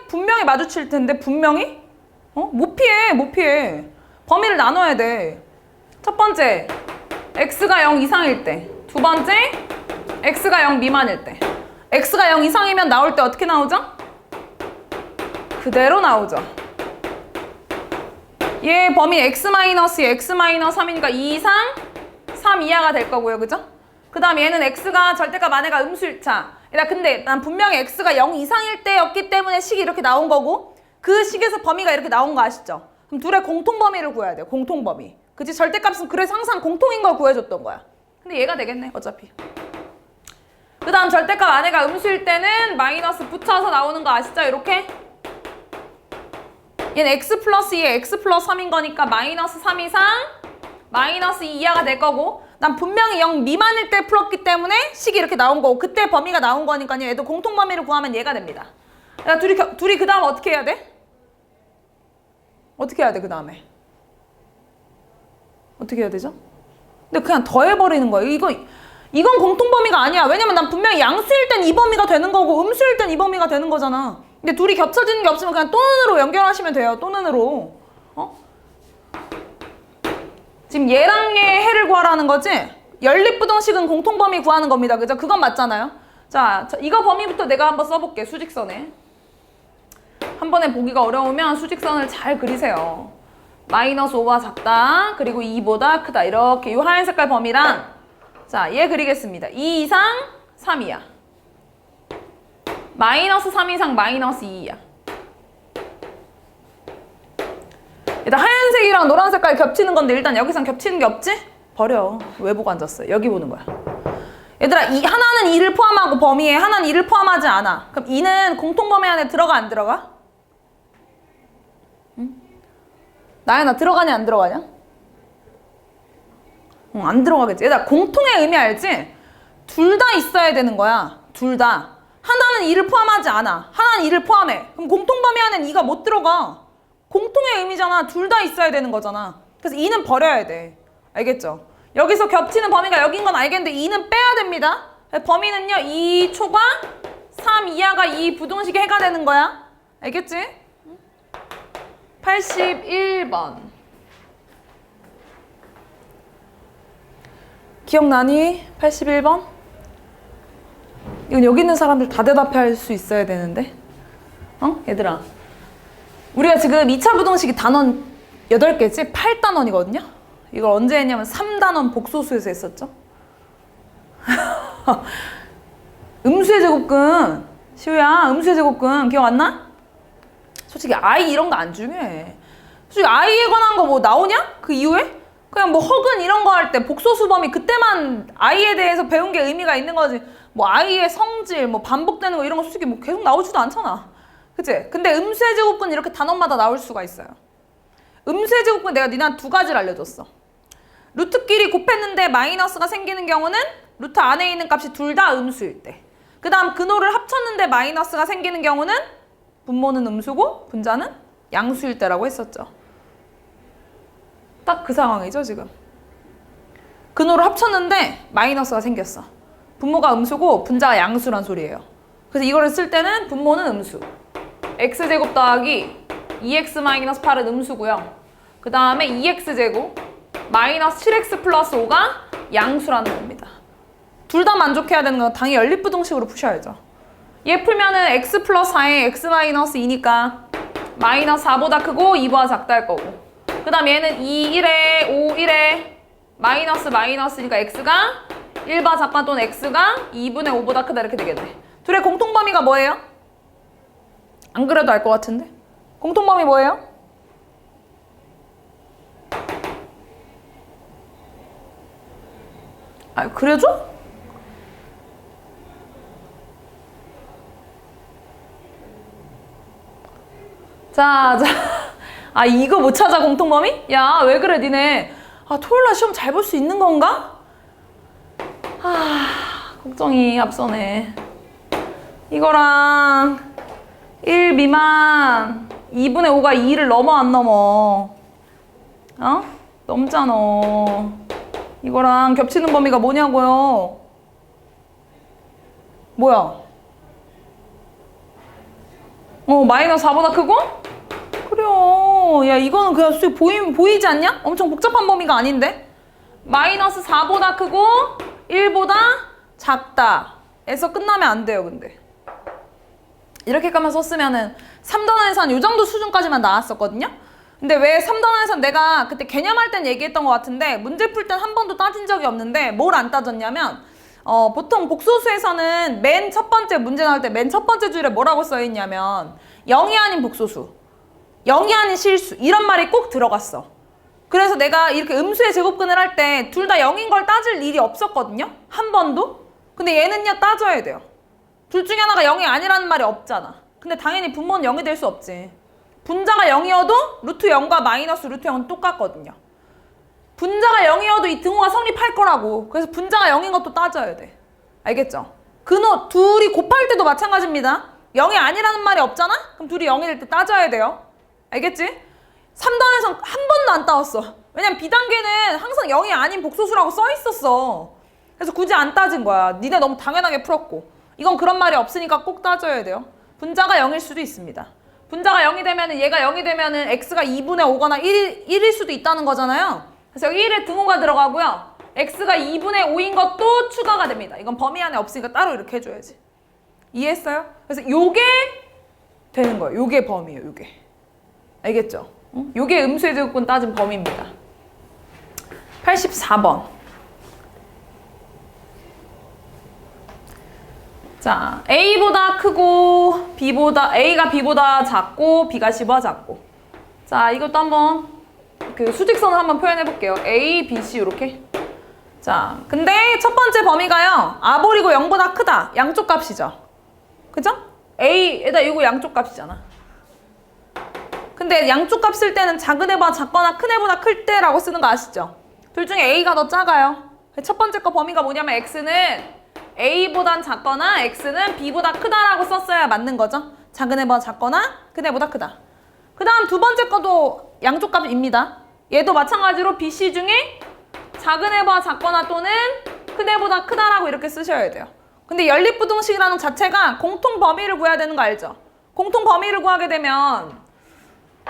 분명히 마주칠 텐데 분명히? 못 피해. 범위를 나눠야 돼. 첫 번째, x가 0 이상일 때. 두 번째, x가 0 미만일 때. x가 0 이상이면 나올 때 어떻게 나오죠? 그대로 나오죠. 얘 범위 x-2에 x-3이니까 2 이상 3 이하가 될 거고요. 그죠? 그 다음 얘는 x가 절대값 안에가 음수일 차. 근데 난 분명히 x가 0 이상일 때였기 때문에 식이 이렇게 나온 거고 그 식에서 범위가 이렇게 나온 거 아시죠? 그럼 둘의 공통 범위를 구해야 돼요. 공통 범위. 그치? 절대값은 그래서 항상 공통인 걸 구해줬던 거야. 근데 얘가 되겠네. 어차피. 그 다음 절대값 안에가 음수일 때는 마이너스 붙여서 나오는 거 아시죠? 이렇게. 얘는 x 플러스 2에 x 플러스 3인 거니까 마이너스 3 이상 마이너스 2 이하가 될 거고 난 분명히 0 미만일 때 풀었기 때문에 식이 이렇게 나온 거고 그때 범위가 나온 거니까요. 얘도 공통 범위를 구하면 얘가 됩니다. 둘이 그 다음 어떻게 해야 돼? 어떻게 해야 돼 그 다음에? 어떻게 해야 되죠? 근데 그냥 더해버리는 거예요. 이건 공통 범위가 아니야. 왜냐면 난 분명히 양수일 땐 이 범위가 되는 거고 음수일 땐 이 범위가 되는 거잖아. 근데 둘이 겹쳐지는 게 없으면 그냥 또는으로 연결하시면 돼요. 또는으로. 지금 얘랑 얘 해를 구하라는 거지? 연립부등식은 공통범위 구하는 겁니다. 그죠? 그건 맞잖아요. 자, 이거 범위부터 내가 한번 써볼게. 수직선에. 한 번에 보기가 어려우면 수직선을 잘 그리세요. 마이너스 5가 작다. 그리고 2보다 크다. 이렇게 이 하얀 색깔 범위랑 자, 얘 그리겠습니다. 2 이상 3 이하. 마이너스 3 이상 마이너스 2 이하. 일단 하얀색이랑 노란 색깔 겹치는 건데 일단 여기선 겹치는 게 없지? 버려. 왜 보고 앉았어요? 여기 보는 거야. 얘들아, 하나는 2를 포함하고 범위에 하나는 2를 포함하지 않아. 그럼 2는 공통범위 안에 들어가 안 들어가? 응? 나연아, 들어가냐 안 들어가냐? 응, 안 들어가겠지. 얘들아, 공통의 의미 알지? 둘 다 있어야 되는 거야. 둘 다. 하나는 2를 포함하지 않아. 하나는 2를 포함해. 그럼 공통범위 안엔 2가 못 들어가. 공통의 의미잖아. 둘 다 있어야 되는 거잖아. 그래서 2는 버려야 돼. 알겠죠? 여기서 겹치는 범위가 여긴 건 알겠는데 2는 빼야 됩니다. 범위는요. 2 초과 3 이하가 2 부등식의 해가 되는 거야. 알겠지? 81번. 기억나니? 81번? 이건 여기 있는 사람들 다 대답할 수 있어야 되는데. 얘들아. 우리가 지금 2차 부등식이 단원 8개지? 8단원이거든요? 이걸 언제 했냐면 3단원 복소수에서 했었죠? 음수의 제곱근. 시우야, 음수의 제곱근 기억 안 나? 솔직히 I 이런 거 안 중요해. 솔직히 I에 관한 거 뭐 나오냐? 그 이후에? 그냥 뭐 허근 이런 거 할 때 복소수 범위 그때만 I에 대해서 배운 게 의미가 있는 거지. 뭐 I의 성질, 뭐 반복되는 거 이런 거 솔직히 뭐 계속 나오지도 않잖아. 그치? 근데 음수의 제곱근 이렇게 단원마다 나올 수가 있어요. 음수의 제곱근 내가 니네 두 가지를 알려줬어. 루트끼리 곱했는데 마이너스가 생기는 경우는 루트 안에 있는 값이 둘 다 음수일 때. 그 다음 근호를 합쳤는데 마이너스가 생기는 경우는 분모는 음수고 분자는 양수일 때라고 했었죠. 딱 그 상황이죠 지금. 근호를 합쳤는데 마이너스가 생겼어. 분모가 음수고 분자가 양수란 소리예요. 그래서 이거를 쓸 때는 분모는 음수. x제곱 더하기 2x-8은 음수고요. 그 다음에 2x제곱 마이너스 7x 플러스 5가 양수라는 겁니다. 둘 다 만족해야 되는 건 당연히 연립부등식으로 푸셔야죠. 얘 풀면은 x 플러스 4에 x 마이너스 2니까 마이너스 4보다 크고 2보다 작다 할 거고. 그 다음 얘는 2, 1에 5, 1에 마이너스니까 x가 1보다 작거나 또는 x가 2분의 5보다 크다 이렇게 되겠네. 둘의 공통범위가 뭐예요? 안 그래도 알 것 같은데? 공통범위 뭐예요? 아, 그래줘? 자. 아, 이거 못 찾아, 공통범위? 야, 왜 그래, 니네. 아, 토요일날 시험 잘 볼 수 있는 건가? 아, 걱정이 앞서네. 이거랑 1 미만 2분의 5가 2를 넘어 안 넘어? 넘잖아. 이거랑 겹치는 범위가 뭐냐고요? 뭐야? 마이너스 4보다 크고? 그래요. 야, 이거는 그냥 솔직히 보이지 않냐? 엄청 복잡한 범위가 아닌데? 마이너스 4보다 크고 1보다 작다 에서 끝나면 안 돼요, 근데. 이렇게까지만 썼으면은 3단원에서는 요 정도 수준까지만 나왔었거든요? 근데 왜 3단원에서는 내가 그때 개념할 땐 얘기했던 것 같은데 문제 풀 땐 한 번도 따진 적이 없는데 뭘 안 따졌냐면 보통 복소수에서는 맨 첫 번째 문제 나올 때 맨 첫 번째 줄에 뭐라고 써있냐면 0이 아닌 복소수, 0이 아닌 실수 이런 말이 꼭 들어갔어. 그래서 내가 이렇게 음수의 제곱근을 할 때 둘 다 0인 걸 따질 일이 없었거든요? 한 번도? 근데 얘는요 따져야 돼요. 둘 중에 하나가 0이 아니라는 말이 없잖아. 근데 당연히 분모는 0이 될 수 없지. 분자가 0이어도 루트 0과 마이너스 루트 0은 똑같거든요. 분자가 0이어도 이 등호가 성립할 거라고. 그래서 분자가 0인 것도 따져야 돼. 알겠죠? 근호 둘이 곱할 때도 마찬가지입니다. 0이 아니라는 말이 없잖아? 그럼 둘이 0이 될 때 따져야 돼요. 알겠지? 3단에선 한 번도 안 따왔어. 왜냐면 B단계는 항상 0이 아닌 복소수라고 써 있었어. 그래서 굳이 안 따진 거야. 니네 너무 당연하게 풀었고. 이건 그런 말이 없으니까 꼭 따져야 돼요. 분자가 0일 수도 있습니다. 분자가 0이 되면은 얘가 0이 되면은 x가 2분의 5거나 1일 수도 있다는 거잖아요. 그래서 여기 1에 등호가 들어가고요. x가 2분의 5인 것도 추가가 됩니다. 이건 범위 안에 없으니까 따로 이렇게 해줘야지. 이해했어요? 그래서 요게 되는 거예요. 요게 범위예요. 요게. 알겠죠? 응? 요게 음수의 제곱근 따진 범위입니다. 84번. 자, A보다 크고 A가 B보다 작고 B가 C보다 작고. 자, 이것도 한번 그 수직선을 한번 표현해 볼게요. A, B, C 이렇게. 자, 근데 첫 번째 범위가요. 아볼이고 0보다 크다. 양쪽 값이죠. 그죠? A에다 이거 양쪽 값이잖아. 근데 양쪽 값 쓸 때는 작은 애보다 작거나 큰 애보다 클 때라고 쓰는 거 아시죠? 둘 중에 A가 더 작아요. 첫 번째 거 범위가 뭐냐면 X는 A보단 작거나 X는 B보다 크다라고 썼어야 맞는 거죠. 작은 애보다 작거나 큰 애보다 크다. 그 다음 두 번째 거도 양쪽 값입니다. 얘도 마찬가지로 B, C 중에 작은 애보다 작거나 또는 큰 애보다 크다라고 이렇게 쓰셔야 돼요. 근데 연립부등식이라는 자체가 공통 범위를 구해야 되는 거 알죠? 공통 범위를 구하게 되면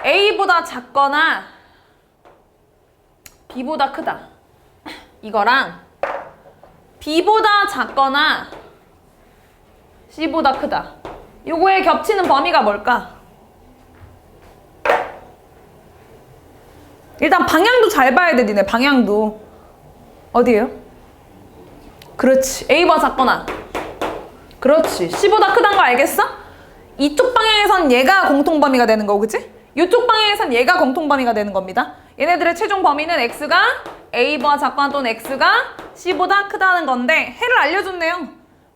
A보다 작거나 B보다 크다. 이거랑 B보다 작거나 C보다 크다. 요거에 겹치는 범위가 뭘까? 일단 방향도 잘 봐야 돼, 니네 방향도. 어디예요? 그렇지. A보다 작거나. 그렇지. C보다 크다는 거 알겠어? 이쪽 방향에선 얘가 공통범위가 되는 거고, 그치? 이쪽 방향에선 얘가 공통범위가 되는 겁니다. 얘네들의 최종 범위는 X가 A보다 작거나 또는 X가 C보다 크다는 건데 해를 알려줬네요.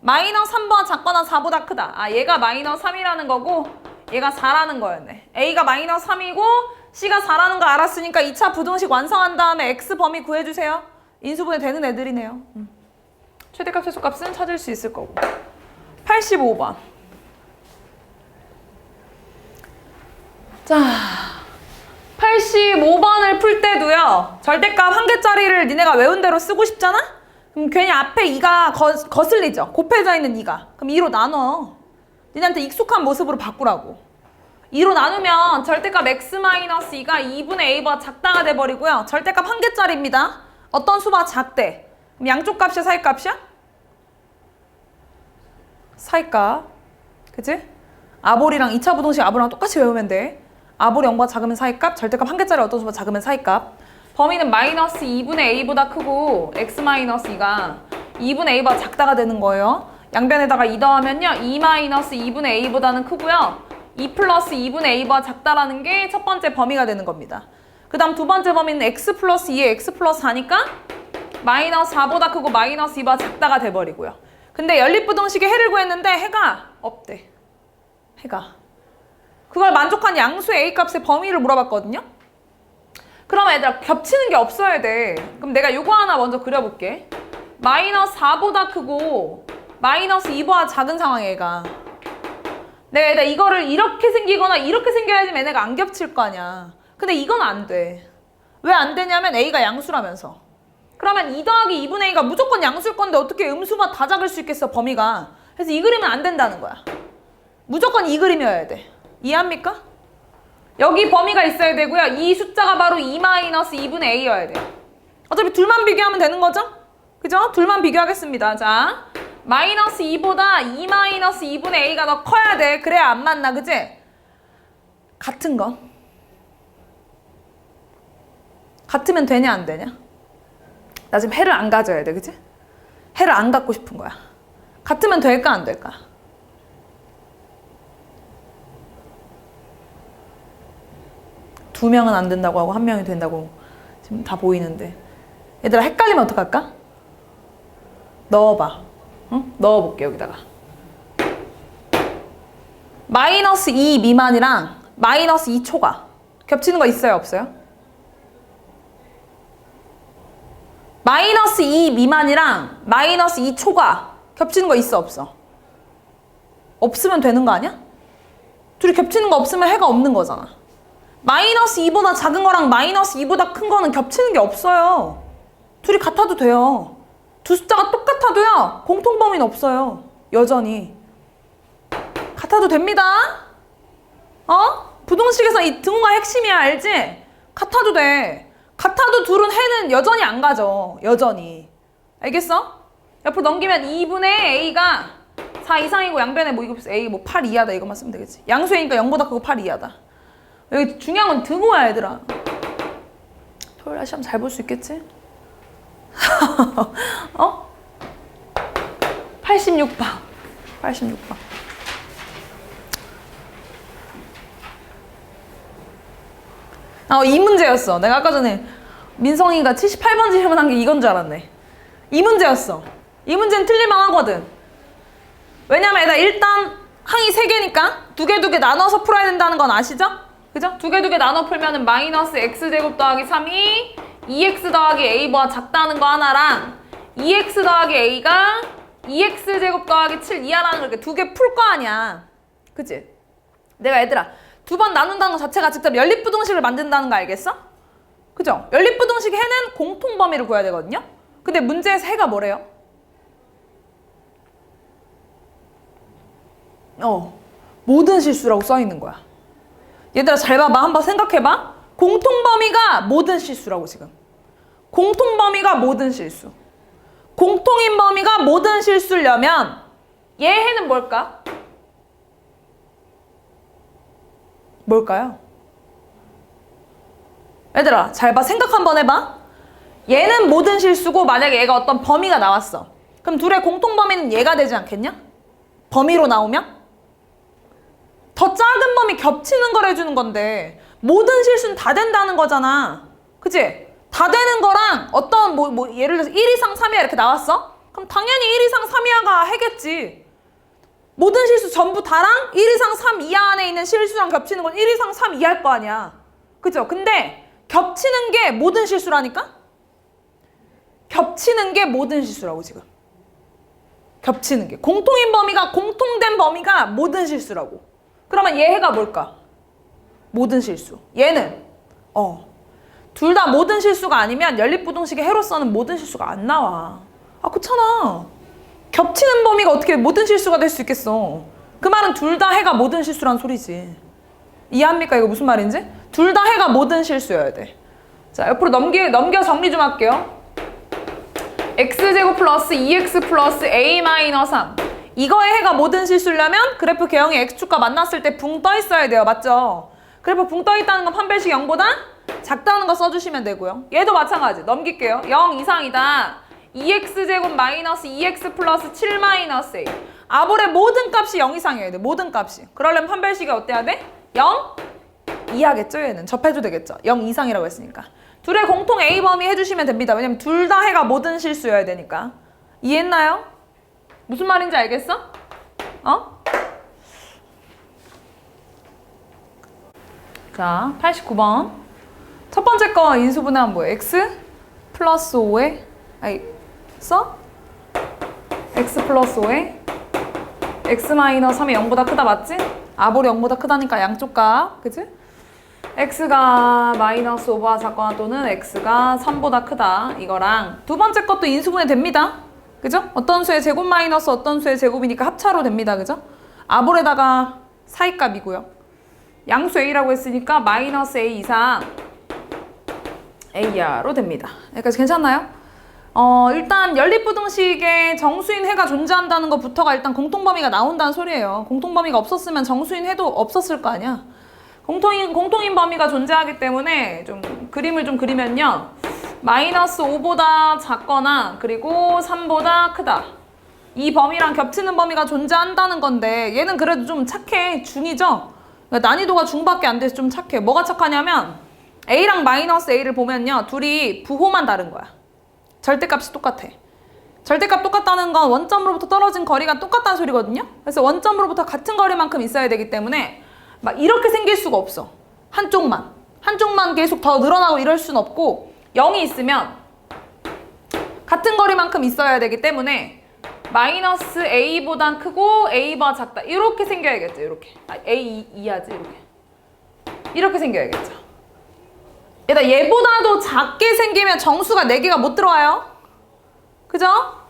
마이너스 3보다 작거나 4보다 크다. 아, 얘가 마이너스 3이라는 거고 얘가 4라는 거였네. A가 마이너스 3이고 C가 4라는 거 알았으니까 2차 부등식 완성한 다음에 X 범위 구해주세요. 인수분해 되는 애들이네요. 최대값, 최소값은 찾을 수 있을 거고. 85번. 자, 85번을 풀 때도요. 절대값 한 개짜리를 니네가 외운 대로 쓰고 싶잖아? 그럼 괜히 앞에 2가 거슬리죠. 곱해져 있는 2가. 그럼 2로 나눠. 니네한테 익숙한 모습으로 바꾸라고. 2로 나누면 절대값 x-2가 2분의 a보다 작다가 돼버리고요. 절대값 한 개짜리입니다. 어떤 수보다 작대. 그럼 양쪽 값이야, 사이값이야? 사이값. 그치? 아볼이랑 2차 부등식 아볼이랑 똑같이 외우면 돼. 아볼이 0보다 작으면 사이값, 절대값 한 개짜리 어떤 수보다 작으면 사이값. 범위는 마이너스 2분의 a보다 크고 x-2가 2분의 a보다 작다가 되는 거예요. 양변에다가 2 더하면요. 2 마이너스 2분의 a보다는 크고요. 2 플러스 2분의 a보다 작다라는 게 첫 번째 범위가 되는 겁니다. 그 다음 두 번째 범위는 x 플러스 2에 x 플러스 4니까 마이너스 4보다 크고 마이너스 2보다 작다가 돼버리고요. 근데 연립부등식에 해를 구했는데 해가 없대. 해가. 그걸 만족한 양수 A값의 범위를 물어봤거든요. 그럼 얘들아 겹치는 게 없어야 돼. 그럼 내가 요거 하나 먼저 그려볼게. 마이너스 4보다 크고 마이너스 2보다 작은 상황에 얘가. 내가 얘들아 이거를 이렇게 생기거나 이렇게 생겨야지 얘네가 안 겹칠 거 아니야. 근데 이건 안 돼. 왜 안 되냐면 A가 양수라면서. 그러면 2 더하기 2분의 A가 무조건 양수일 건데 어떻게 음수가 다 작을 수 있겠어, 범위가. 그래서 이 그림은 안 된다는 거야. 무조건 이 그림이어야 돼. 이해합니까? 여기 범위가 있어야 되고요. 이 숫자가 바로 2-2분의 A여야 돼요. 어차피 둘만 비교하면 되는 거죠? 그죠? 둘만 비교하겠습니다. 자, 마이너스 2보다 2-2분의 A가 더 커야 돼. 그래야 안 맞나, 그치? 같은 거. 같으면 되냐, 안 되냐? 나 지금 해를 안 가져야 돼, 그치? 해를 안 갖고 싶은 거야. 같으면 될까, 안 될까? 두 명은 안 된다고 하고 한 명이 된다고 지금 다 보이는데. 얘들아 헷갈리면 어떡할까? 넣어봐. 응? 넣어볼게 여기다가. 마이너스 2 미만이랑 마이너스 2 초과 겹치는 거 있어요, 없어요? 마이너스 2 미만이랑 마이너스 2 초과 겹치는 거 있어, 없어? 없으면 되는 거 아니야? 둘이 겹치는 거 없으면 해가 없는 거잖아. 마이너스 2보다 작은 거랑 마이너스 2보다 큰 거는 겹치는 게 없어요. 둘이 같아도 돼요. 두 숫자가 똑같아도요. 공통범위는 없어요. 여전히. 같아도 됩니다. 부동식에서 이 등호가 핵심이야, 알지? 같아도 돼. 같아도 둘은 해는 여전히 안 가죠. 여전히. 알겠어? 옆으로 넘기면 2분의 A가 4 이상이고 양변에 뭐 이거 A 뭐 8 이하다 이것만 쓰면 되겠지. 양수이니까 0보다 크고 8 이하다. 여기 중요한 건 등호야, 얘들아. 토요일 날 시험 잘 볼 수 있겠지? 86번. 86번. 이 문제였어. 내가 아까 전에 민성이가 78번 질문한 게 이건 줄 알았네. 이 문제였어. 이 문제는 틀릴만 하거든. 왜냐면 일단 항이 3개니까 2개 나눠서 풀어야 된다는 건 아시죠? 그죠? 2개 나눠 풀면은 마이너스 x제곱 더하기 3이 2x 더하기 a보다 작다는 거 하나랑 2x 더하기 a가 2x제곱 더하기 7 이하라는 거 이렇게 2개 풀 거 아니야. 그치? 내가 얘들아 2번 나눈다는 것 자체가 직접 연립부등식을 만든다는 거 알겠어? 그죠? 연립부등식 해는 공통범위를 구해야 되거든요? 근데 문제에서 해가 뭐래요? 모든 실수라고 써있는 거야. 얘들아 잘 봐봐. 한번 생각해봐. 공통범위가 모든 실수라고 지금. 공통범위가 모든 실수. 공통인 범위가 모든 실수려면 얘 해는 뭘까? 뭘까요? 얘들아 잘 봐. 생각 한번 해봐. 얘는 모든 실수고 만약에 얘가 어떤 범위가 나왔어. 그럼 둘의 공통범위는 얘가 되지 않겠냐? 범위로 나오면? 더 작은 범위 겹치는 걸 해주는 건데 모든 실수는 다 된다는 거잖아. 그치? 다 되는 거랑 어떤 예를 들어서 1 이상 3이하 이렇게 나왔어? 그럼 당연히 1 이상 3이하가 해겠지. 모든 실수 전부 다랑 1 이상 3 이하 안에 있는 실수랑 겹치는 건 1 이상 3 이하일 거 아니야. 그죠? 근데 겹치는 게 모든 실수라니까? 겹치는 게 모든 실수라고 지금. 겹치는 게. 공통인 범위가 공통된 범위가 모든 실수라고. 그러면 얘 해가 뭘까? 모든 실수. 얘는 둘 다 모든 실수가 아니면 연립부등식의 해로서는 모든 실수가 안 나와. 그렇잖아. 겹치는 범위가 어떻게 모든 실수가 될 수 있겠어. 그 말은 둘 다 해가 모든 실수란 소리지. 이해합니까? 이거 무슨 말인지? 둘 다 해가 모든 실수여야 돼. 자, 옆으로 넘겨 정리 좀 할게요. x제곱 플러스 2x 플러스 a 마이너스 3. 이거의 해가 모든 실수려면 그래프 개형이 x축과 만났을 때 붕 떠 있어야 돼요. 맞죠? 그래프 붕 떠 있다는 건 판별식 0보다 작다는 거 써주시면 되고요. 얘도 마찬가지. 넘길게요. 0 이상이다. 2x제곱 마이너스 2x 플러스 7 마이너스 a. 아볼의 모든 값이 0 이상이어야 돼. 모든 값이. 그러려면 판별식이 어때야 돼? 0 이하겠죠. 얘는 접해도 되겠죠. 0 이상이라고 했으니까. 둘의 공통 A 범위 해주시면 됩니다. 왜냐면 둘 다 해가 모든 실수여야 되니까. 이해했나요? 무슨 말인지 알겠어? 자, 89번. 첫 번째 거 인수분해하면 뭐예요? x 플러스 5에 x 플러스 5에 x 마이너스 3이 0보다 크다 맞지? 아볼이 0보다 크다니까 양쪽 값. 그치? x가 마이너스 5보다 작거나 또는 x가 3보다 크다. 이거랑 두 번째 것도 인수분해 됩니다. 그죠? 어떤 수의 제곱 마이너스 어떤 수의 제곱이니까 합차로 됩니다. 그죠? 아볼에다가 사이값이고요. 양수 a라고 했으니까 마이너스 a 이상 a야로 됩니다. 여기까지 괜찮나요? 일단 연립부등식에 정수인 해가 존재한다는 것부터가 일단 공통범위가 나온다는 소리예요. 공통범위가 없었으면 정수인 해도 없었을 거 아니야. 공통인 범위가 존재하기 때문에 좀 그림을 좀 그리면요. 마이너스 5보다 작거나 그리고 3보다 크다. 이 범위랑 겹치는 범위가 존재한다는 건데 얘는 그래도 좀 착해. 중이죠? 그러니까 난이도가 중밖에 안 돼서 좀 착해. 뭐가 착하냐면 a랑 마이너스 a를 보면요. 둘이 부호만 다른 거야. 절대값이 똑같아. 절대값 똑같다는 건 원점으로부터 떨어진 거리가 똑같다는 소리거든요. 그래서 원점으로부터 같은 거리만큼 있어야 되기 때문에 막 이렇게 생길 수가 없어. 한쪽만 계속 더 늘어나고 이럴 순 없고 0이 있으면 같은 거리만큼 있어야 되기 때문에 마이너스 a보단 크고 a보다 작다. 이렇게 생겨야겠죠. 이렇게. a 이하지. 이렇게 생겨야겠죠. 얘보다도 작게 생기면 정수가 4개가 못 들어와요. 그죠?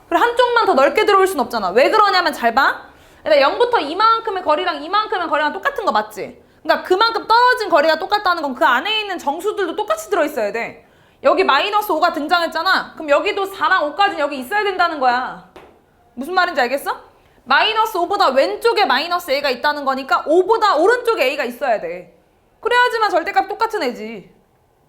그리고 한쪽만 더 넓게 들어올 순 없잖아. 왜 그러냐면 잘 봐. 그러니까 0부터 이만큼의 거리랑 이만큼의 거리랑 똑같은 거 맞지? 그러니까 그만큼 떨어진 거리가 똑같다는 건 그 안에 있는 정수들도 똑같이 들어있어야 돼. 여기 마이너스 5가 등장했잖아. 그럼 여기도 4랑 5까지는 여기 있어야 된다는 거야. 무슨 말인지 알겠어? 마이너스 5보다 왼쪽에 마이너스 A가 있다는 거니까 5보다 오른쪽에 A가 있어야 돼. 그래야지만 절대값 똑같은 애지.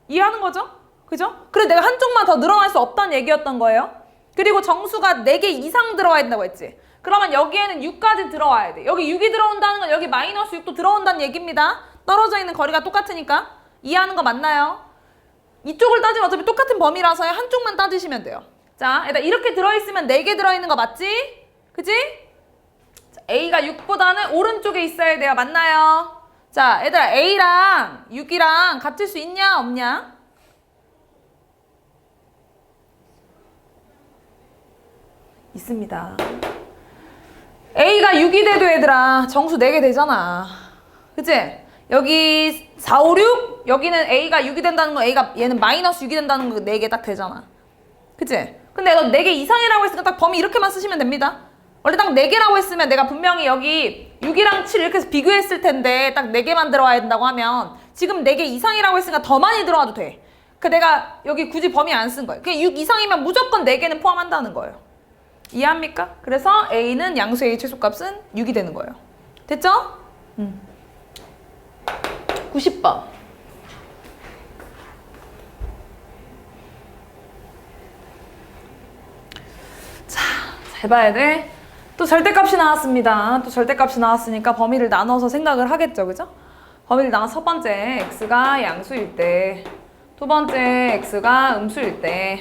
이해하는 거죠? 그죠? 그래 내가 한쪽만 더 늘어날 수 없다는 얘기였던 거예요. 그리고 정수가 4개 이상 들어와야 된다고 했지. 그러면 여기에는 6까지 들어와야 돼. 여기 6이 들어온다는 건 여기 마이너스 6도 들어온다는 얘기입니다. 떨어져 있는 거리가 똑같으니까. 이해하는 거 맞나요? 이쪽을 따지면 어차피 똑같은 범위라서 한쪽만 따지시면 돼요. 자, 일단 이렇게 들어있으면 4개 들어있는 거 맞지? 그지? 자, A가 6보다는 오른쪽에 있어야 돼요. 맞나요? 자, 얘들아 A랑 6이랑 같을 수 있냐 없냐? 있습니다. A가 6이 돼도 얘들아 정수 4개 되잖아. 그치? 여기 4, 5, 6 여기는 A가 6이 된다는 건 A가 얘는 마이너스 6이 된다는 거 4개 딱 되잖아. 그치? 근데 너 4개 이상이라고 했으니까 딱 범위 이렇게만 쓰시면 됩니다. 원래 딱 4개라고 했으면 내가 분명히 여기 6이랑 7 이렇게 해서 비교했을 텐데 딱 4개만 들어와야 된다고 하면 지금 4개 이상이라고 했으니까 더 많이 들어와도 돼. 그 내가 여기 굳이 범위 안 쓴 거예요. 그냥 6 이상이면 무조건 4개는 포함한다는 거예요. 이해합니까? 그래서 A는 양수의 최소값은 6이 되는 거예요. 됐죠? 90번. 자, 잘 봐야 돼. 또 절대값이 나왔습니다. 또 절대값이 나왔으니까 범위를 나눠서 생각을 하겠죠. 그죠? 범위를 나눠서 첫 번째 x가 양수일 때, 두 번째 x가 음수일 때,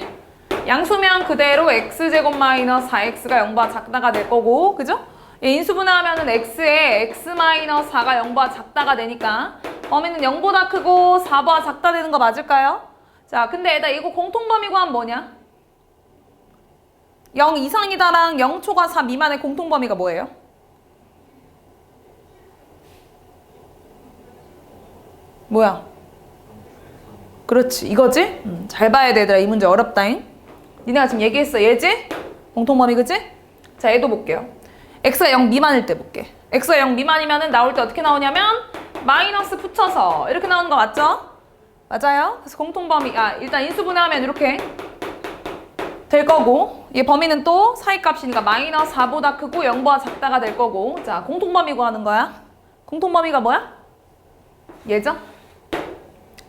양수면 그대로 x제곱 마이너스 4x가 0보다 작다가 될 거고, 그죠? 인수분해하면은 x에 x 마이너스 4가 0보다 작다가 되니까 범위는 0보다 크고 4보다 작다 되는 거 맞을까요? 자, 근데 애다 이거 공통범위 구하면 뭐냐? 0 이상이다랑 0초과 4 미만의 공통범위가 뭐예요? 뭐야? 그렇지, 이거지? 잘 봐야 돼, 얘들아. 이 문제 어렵다잉. 니네가 지금 얘기했어, 얘지? 공통범위, 그치? 자, 얘도 볼게요. x가 0 미만일 때 볼게. x가 0 미만이면은 나올 때 어떻게 나오냐면 마이너스 붙여서 이렇게 나오는 거 맞죠? 맞아요? 그래서 공통범위, 일단 인수분해하면 이렇게 될 거고, 얘 범위는 또 사이값이니까 마이너스 4보다 크고 0보다 작다가 될 거고. 자, 공통범위 구하는 거야. 공통범위가 뭐야? 얘죠?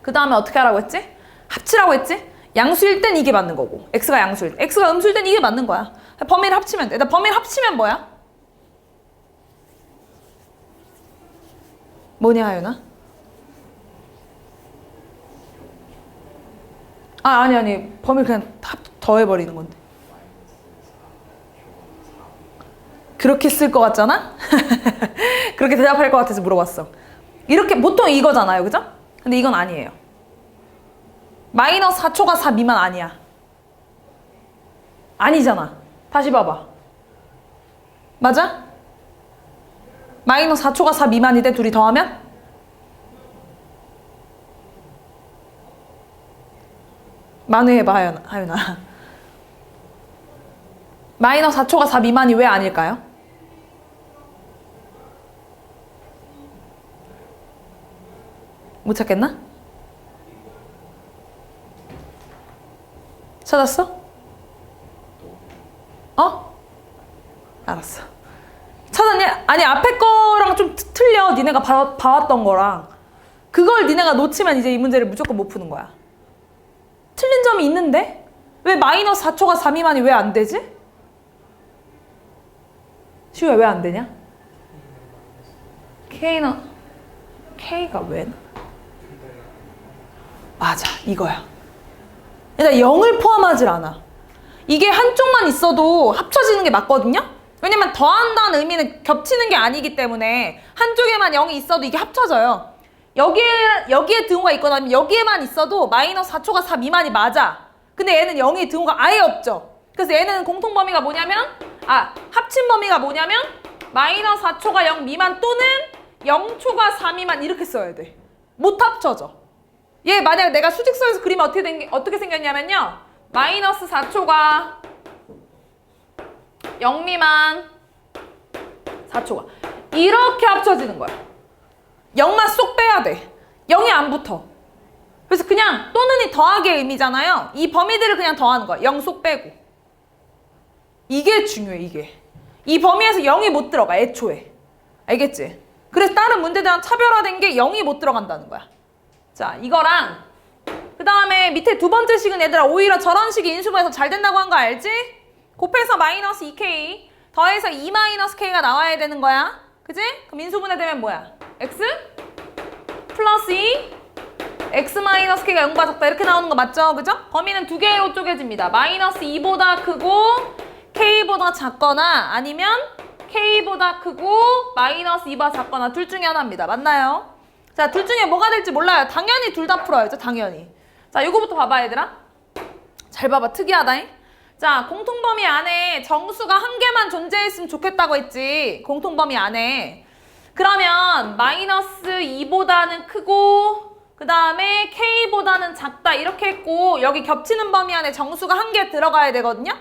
그 다음에 어떻게 하라고 했지? 합치라고 했지? 양수일 땐 이게 맞는 거고, x가 양수일 때, x가 음수일 땐 이게 맞는 거야. 범위를 합치면 돼. 일단 범위를 합치면 뭐야? 뭐냐, 하윤아? 아니. 범위를 그냥 더해버리는 건데. 그렇게 쓸 것 같잖아? 그렇게 대답할 것 같아서 물어봤어. 이렇게 보통 이거잖아요, 그죠? 근데 이건 아니에요. 마이너스 4초가 4 미만 아니야. 아니잖아. 다시 봐봐. 맞아? 마이너스 4초가 4 미만인데 둘이 더하면? 만회해봐, 하윤아. 마이너스 4초가 4 미만이 왜 아닐까요? 못 찾겠나? 찾았어? 알았어. 찾았니? 아니, 앞에 거랑 좀 틀려. 니네가 봐왔던 거랑. 그걸 니네가 놓치면 이제 이 문제를 무조건 못 푸는 거야. 틀린 점이 있는데? 왜 마이너스 4초가 4 미만이 왜 안 되지? 시우야, 왜 안 되냐? K가 왜? 맞아, 이거야. 일단 0을 포함하질 않아. 이게 한쪽만 있어도 합쳐지는 게 맞거든요? 왜냐면 더한다는 의미는 겹치는 게 아니기 때문에 한쪽에만 0이 있어도 이게 합쳐져요. 여기에 등호가 있거나 아니면 여기에만 있어도 마이너스 4초가 4 미만이 맞아. 근데 얘는 0이 등호가 아예 없죠. 그래서 얘는 공통범위가 뭐냐면, 합친 범위가 뭐냐면 마이너스 4초가 0 미만 또는 0초가 4 미만 이렇게 써야 돼. 못 합쳐져. 얘 만약 내가 수직선에서 그리면 어떻게 생겼냐면요. 마이너스 4초가 0 미만 4초가. 이렇게 합쳐지는 거야. 0만 쏙 빼야 돼. 0이 안 붙어. 그래서 그냥 또는이 더하기의 의미잖아요. 이 범위들을 그냥 더하는 거야. 0 쏙 빼고. 이게 중요해, 이게. 이 범위에서 0이 못 들어가, 애초에. 알겠지? 그래서 다른 문제들랑 차별화된 게 0이 못 들어간다는 거야. 자, 이거랑 그 다음에 밑에 두 번째 식은 얘들아 오히려 저런 식이 인수분해에서 잘 된다고 한 거 알지? 곱해서 마이너스 2k 더해서 2 마이너스 k가 나와야 되는 거야. 그지? 그럼 인수분해 되면 뭐야? x 플러스 2 x 마이너스 k가 0보다 작다 이렇게 나오는 거 맞죠? 그죠? 범위는 두 개로 쪼개집니다. 마이너스 2보다 크고 k보다 작거나 아니면 k보다 크고 마이너스 2보다 작거나 둘 중에 하나입니다. 맞나요? 자, 둘 중에 뭐가 될지 몰라요. 당연히 둘 다 풀어야죠. 당연히. 자, 요거부터 봐봐 얘들아. 잘 봐봐. 특이하다잉. 자, 공통범위 안에 정수가 한 개만 존재했으면 좋겠다고 했지. 공통범위 안에. 그러면 마이너스 2보다는 크고 그 다음에 k보다는 작다 이렇게 했고 여기 겹치는 범위 안에 정수가 한 개 들어가야 되거든요.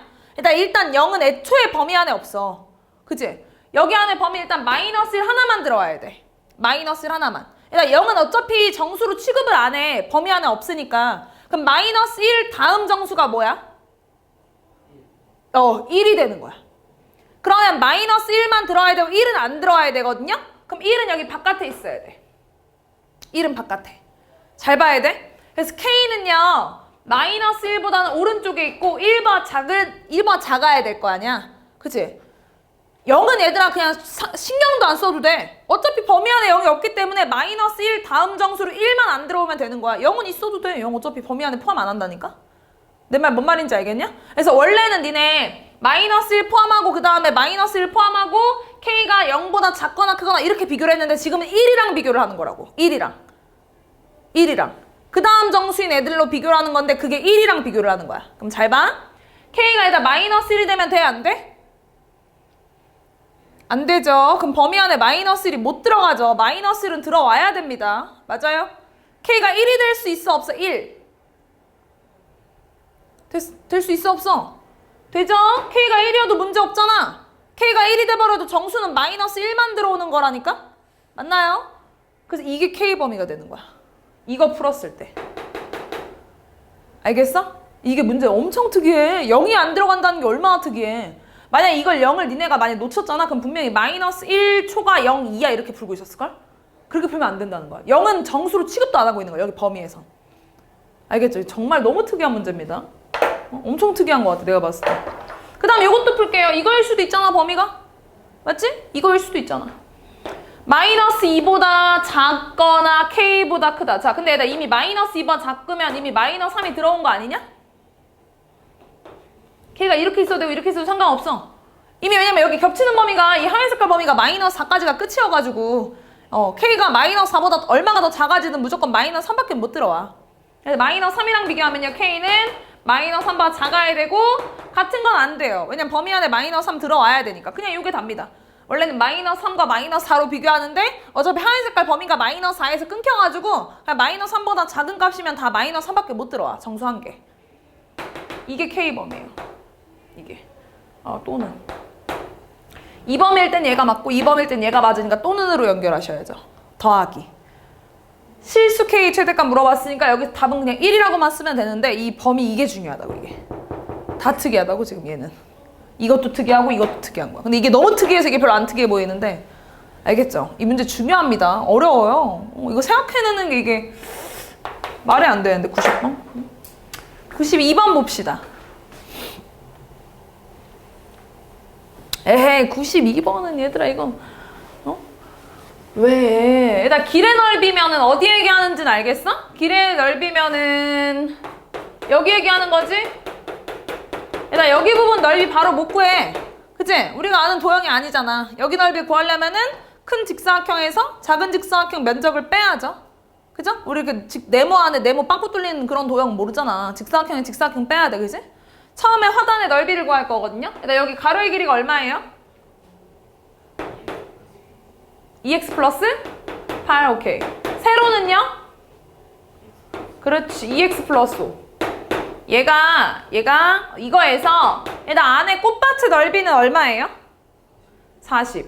일단 0은 애초에 범위 안에 없어. 그치? 여기 안에 범위 일단 마이너스 1 하나만 들어와야 돼. 마이너스 1 하나만. 일단 0은 어차피 정수로 취급을 안 해. 범위 안에 없으니까. 그럼 마이너스 1 다음 정수가 뭐야? 1이 되는 거야. 그러면 마이너스 1만 들어와야 되고 1은 안 들어와야 되거든요. 그럼 1은 여기 바깥에 있어야 돼. 1은 바깥에. 잘 봐야 돼. 그래서 K는요. 마이너스 1보다는 오른쪽에 있고 1번 작아야 될 거 아니야. 그치? 0은 얘들아 그냥 신경도 안 써도 돼. 어차피 범위 안에 0이 없기 때문에 마이너스 1 다음 정수로 1만 안 들어오면 되는 거야. 0은 있어도 돼. 0 어차피 범위 안에 포함 안 한다니까? 내 말 뭔 말인지 알겠냐? 그래서 원래는 니네 마이너스 1 포함하고 그 다음에 마이너스 1 포함하고 K가 0보다 작거나 크거나 이렇게 비교를 했는데 지금은 1이랑 비교를 하는 거라고. 1이랑. 그 다음 정수인 애들로 비교를 하는 건데 그게 1이랑 비교를 하는 거야. 그럼 잘 봐. K가 일단 마이너스 1이 되면 돼? 안 돼? 안 되죠. 그럼 범위 안에 마이너스 1이 못 들어가죠. 마이너스 1은 들어와야 됩니다. 맞아요? K가 1이 될 수 있어 없어? 1. 될 수 있어 없어? 되죠? K가 1이어도 문제 없잖아. K가 1이 돼버려도 정수는 마이너스 1만 들어오는 거라니까? 맞나요? 그래서 이게 K 범위가 되는 거야. 이거 풀었을 때. 알겠어? 이게 문제 엄청 특이해. 0이 안 들어간다는 게 얼마나 특이해. 만약 이걸 0을 니네가 많이 놓쳤잖아? 그럼 분명히 마이너스 1초가 0, 2야 이렇게 풀고 있었을걸? 그렇게 풀면 안 된다는 거야. 0은 정수로 취급도 안 하고 있는 거야. 여기 범위에서. 알겠죠? 정말 너무 특이한 문제입니다. 엄청 특이한 것 같아. 내가 봤을 때. 그 다음 이것도 풀게요. 이거일 수도 있잖아. 범위가. 맞지? 이거일 수도 있잖아. 마이너스 2보다 작거나 K보다 크다. 자, 근데 얘들아 이미 마이너스 2보다 작으면 이미 마이너스 3이 들어온 거 아니냐? K가 이렇게 있어도 되고 이렇게 있어도 상관없어. 이미 왜냐면 여기 겹치는 범위가 이 하얀 색깔 범위가 마이너스 4까지가 끝이어가지고 K가 마이너스 4보다 얼마가 더 작아지든 무조건 마이너스 3밖에 못 들어와. 그래서 마이너스 3이랑 비교하면요. K는 마이너스 3보다 작아야 되고 같은 건 안 돼요. 왜냐면 범위 안에 마이너스 3 들어와야 되니까. 그냥 이게 답니다. 원래는 마이너스 3과 마이너스 4로 비교하는데 어차피 하얀 색깔 범위가 마이너스 4에서 끊겨가지고 그냥 마이너스 3보다 작은 값이면 다 마이너스 3밖에 못 들어와. 정수 한 개. 이게 K 범위예요. 이게. 또는. 2범일 땐 얘가 맞고 2범일 땐 얘가 맞으니까 또는으로 연결하셔야죠. 더하기. 실수 K 최대값 물어봤으니까 여기 답은 그냥 1이라고만 쓰면 되는데 이 범위 이게 중요하다고 이게. 다 특이하다고 지금 얘는. 이것도 특이하고 이것도 특이한 거야. 근데 이게 너무 특이해서 이게 별로 안 특이해 보이는데 알겠죠? 이 문제 중요합니다. 어려워요. 이거 생각해내는 게 이게 말이 안 되는데 90번? 92번 봅시다. 에헤이 92번은 얘들아 이건 왜? 일단 길의 넓이면은 어디 얘기하는지는 알겠어? 길의 넓이면은 여기 얘기하는 거지? 일단 여기 부분 넓이 바로 못 구해. 그치? 우리가 아는 도형이 아니잖아. 여기 넓이 구하려면은 큰 직사각형에서 작은 직사각형 면적을 빼야죠. 그죠? 우리 그 네모 안에 네모 빵꾸 뚫리는 그런 도형 모르잖아. 직사각형에 직사각형 빼야 돼. 그지? 처음에 화단의 넓이를 구할 거거든요. 일단 여기 가로의 길이가 얼마예요? 2x 플러스 8. 오케이. 세로는요? 그렇지. 2x 플러스 5. 얘가 이거에서 일단 안에 꽃밭의 넓이는 얼마예요? 40.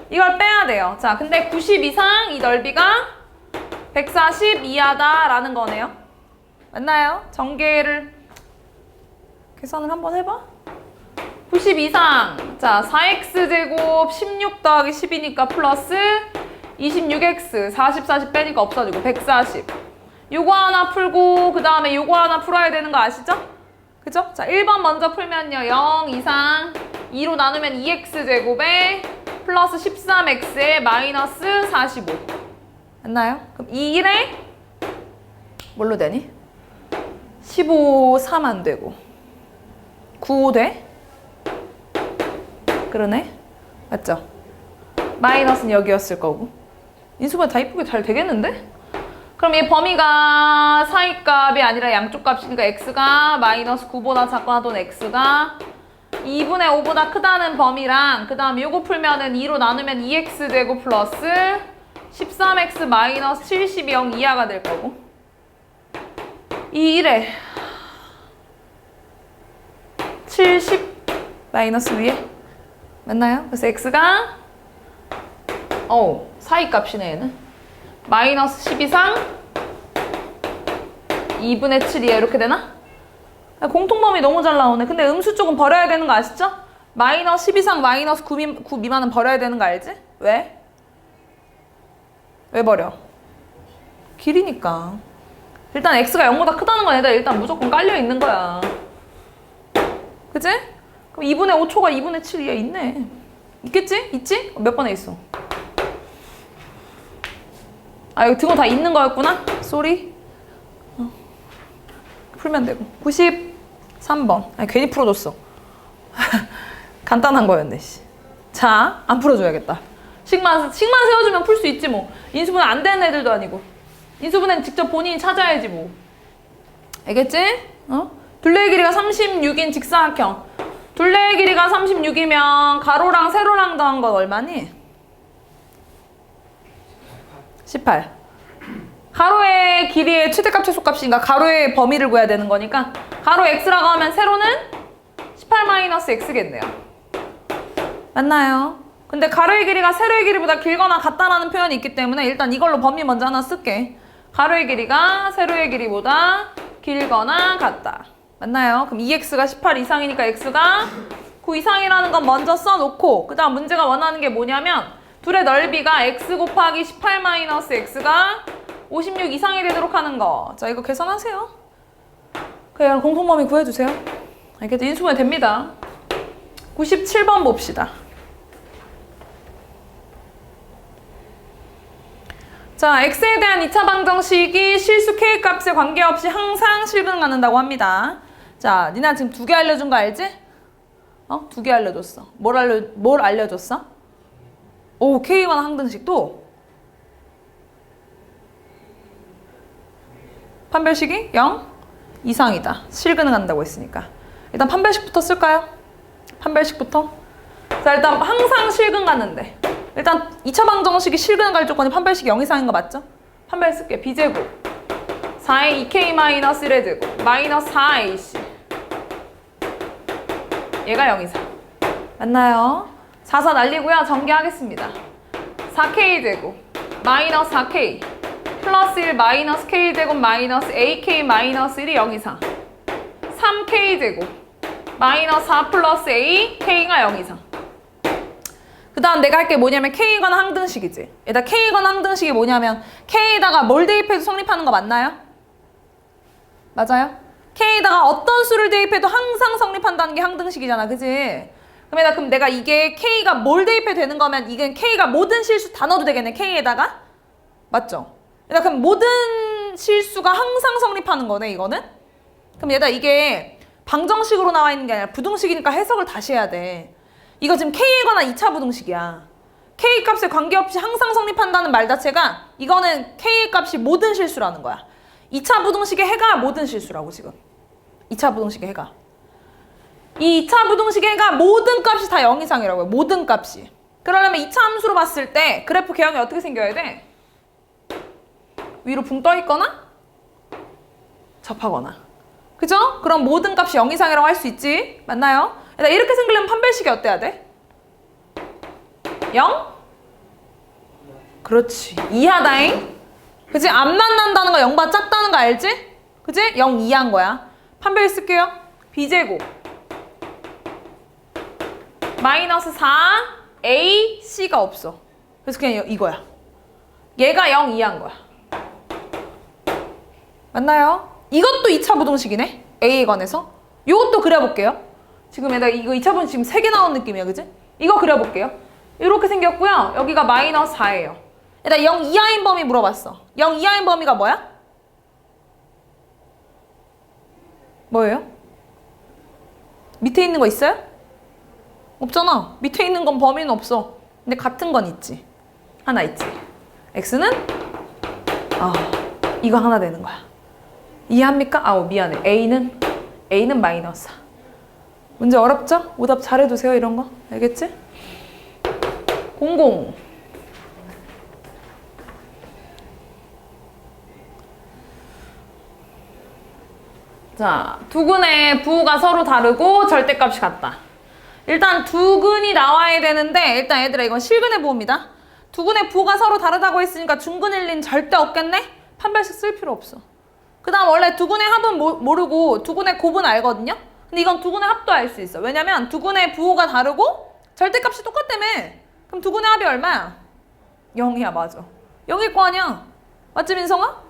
이걸 빼야 돼요. 자, 근데 90 이상 이 넓이가 140 이하다라는 거네요. 맞나요? 전개를 계산을 한번 해봐. 90 이상. 자, 4x제곱 16 더하기 10이니까 플러스 26x 40 빼니까 없어지고 140. 요거 하나 풀고 그 다음에 요거 하나 풀어야 되는 거 아시죠? 그죠? 자, 1번 먼저 풀면요. 0 이상 2로 나누면 2x제곱에 플러스 13x에 마이너스 45. 맞나요? 그럼 이 1에 뭘로 되니? 15, 3 안 되고 9 돼? 그러네? 맞죠? 마이너스는 여기였을 거고 인수분해 다 이쁘게 잘 되겠는데? 그럼 이 범위가 사이값이 아니라 양쪽 값이니까 x가 마이너스 9보다 작거나 또는 x가 2분의 5보다 크다는 범위랑 그 다음 요거 풀면은 2로 나누면 2x제곱 플러스 13x 마이너스 70이 0 이하가 될 거고 이 1에 70 마이너스 위에 맞나요? 그래서 x가 사이값이네 얘는 마이너스 10 이상 2분의 7이야 이렇게 되나? 공통범위 너무 잘 나오네. 근데 음수 쪽은 버려야 되는 거 아시죠? 마이너스 10 이상 마이너스 9 미만은 버려야 되는 거 알지? 왜? 왜 버려? 길이니까. 일단 x가 0보다 크다는 건 일단 무조건 깔려 있는 거야. 그치? 그럼 2분의 5초가 2분의 7이야 있네. 있겠지? 있지? 몇 번에 있어? 아, 여기 등호 다 있는 거였구나? 쏘리. 풀면 되고. 93번. 아니, 괜히 풀어줬어. 간단한 거였네, 씨. 자, 안 풀어줘야겠다. 식만 세워주면 풀 수 있지, 뭐. 인수분해 안 되는 애들도 아니고. 인수분해는 직접 본인이 찾아야지, 뭐. 알겠지? 둘레의 길이가 36인 직사각형. 둘레의 길이가 36이면 가로랑 세로랑 더한 건 얼마니? 18. 가로의 길이의 최대값 최소값이니까 가로의 범위를 구해야 되는 거니까 가로 x라고 하면 세로는 18-x겠네요. 맞나요? 근데 가로의 길이가 세로의 길이보다 길거나 같다라는 표현이 있기 때문에 일단 이걸로 범위 먼저 하나 쓸게. 가로의 길이가 세로의 길이보다 길거나 같다. 맞나요? 그럼 2x가 18 이상이니까 x가 9 이상이라는 건 먼저 써놓고 그 다음 문제가 원하는 게 뭐냐면 둘의 넓이가 x 곱하기 18-x가 56 이상이 되도록 하는 거. 자, 이거 계산하세요. 그냥 공통범위 구해주세요. 알겠죠? 인수분해 됩니다. 97번 봅시다. 자, x에 대한 2차 방정식이 실수 k값에 관계없이 항상 실근받는다고 합니다. 자, 니나 지금 2개 알려준 거 알지? 2개 알려줬어. 뭘 알려줬어? 오, K관 항등식도 판별식이 0 이상이다. 실근을 한다고 했으니까. 일단 판별식부터 쓸까요? 판별식부터. 자, 일단 항상 실근 갔는데 일단 2차 방정식이 실근 갈 조건이 판별식이 0 이상인 거 맞죠? 판별 쓸게. B제곱 4의 2K-1의 제곱 마이너스 4AC 얘가 0 이상. 맞나요? 4사 날리고요. 전개하겠습니다. 4K제곱 마이너스 4K 플러스 1 마이너스 K제곱 마이너스 AK 마이너스 1이 0 이상 3K제곱 마이너스 4 플러스 A K가 0 이상. 그 다음 내가 할 게 뭐냐면 K관 항등식이지. 일단 K관 항등식이 뭐냐면 K에다가 뭘 대입해도 성립하는 거 맞나요? 맞아요? K에다가 어떤 수를 대입해도 항상 성립한다는 게 항등식이잖아. 그지? 그럼 내가 이게 K가 뭘 대입해도 되는 거면 이건 K가 모든 실수 다 넣어도 되겠네. K에다가. 맞죠? 그럼 모든 실수가 항상 성립하는 거네, 이거는. 그럼 얘들아 이게 방정식으로 나와 있는 게 아니라 부등식이니까 해석을 다시 해야 돼. 이거 지금 K에 관한 2차 부등식이야. K 값에 관계없이 항상 성립한다는 말 자체가 이거는 K 값이 모든 실수라는 거야. 2차 부등식의 해가 모든 실수라고 지금. 2차 부등식의 해가. 이 2차 부등식의 해가 모든 값이 다 0 이상이라고요. 모든 값이. 그러려면 2차 함수로 봤을 때 그래프 개형이 어떻게 생겨야 돼? 위로 붕 떠 있거나 접하거나. 그죠? 그럼 모든 값이 0 이상이라고 할 수 있지. 맞나요? 이렇게 생기려면 판별식이 어때야 돼? 0? 그렇지. 이하다잉. 그치? 안 만난다는 거 0보다 작다는 거 알지? 그치? 0 이하인 거야. 판별 쓸게요. b제곱 마이너스 4 a c가 없어. 그래서 그냥 이거야. 얘가 0 이하인 거야. 맞나요? 이것도 2차 부등식이네. a에 관해서. 이것도 그려볼게요. 지금 얘들아 이거 2차 부등식 지금 3개 나온 느낌이야. 그치? 이거 그려볼게요. 이렇게 생겼고요. 여기가 마이너스 4예요. 얘들아 0 이하인 범위 물어봤어. 0 이하인 범위가 뭐야? 뭐예요? 밑에 있는 거 있어요? 없잖아. 밑에 있는 건 범위는 없어. 근데 같은 건 있지. 하나 있지. x는 이거 하나 되는 거야. 이해합니까? 미안해. a는 마이너스 4. 문제 어렵죠? 오답 잘해두세요. 이런 거. 알겠지? 00. 자, 두근의 부호가 서로 다르고 절대값이 같다. 일단 두근이 나와야 되는데 일단 얘들아 이건 실근의 부호입니다. 두근의 부호가 서로 다르다고 했으니까 중근 1린 절대 없겠네? 판별식 쓸 필요 없어. 그 다음 원래 두근의 합은 모르고 두근의 곱은 알거든요? 근데 이건 두근의 합도 알 수 있어. 왜냐면 두근의 부호가 다르고 절대값이 똑같다며. 그럼 두근의 합이 얼마야? 0이야. 맞아. 0일 거 아니야. 맞지 민성아?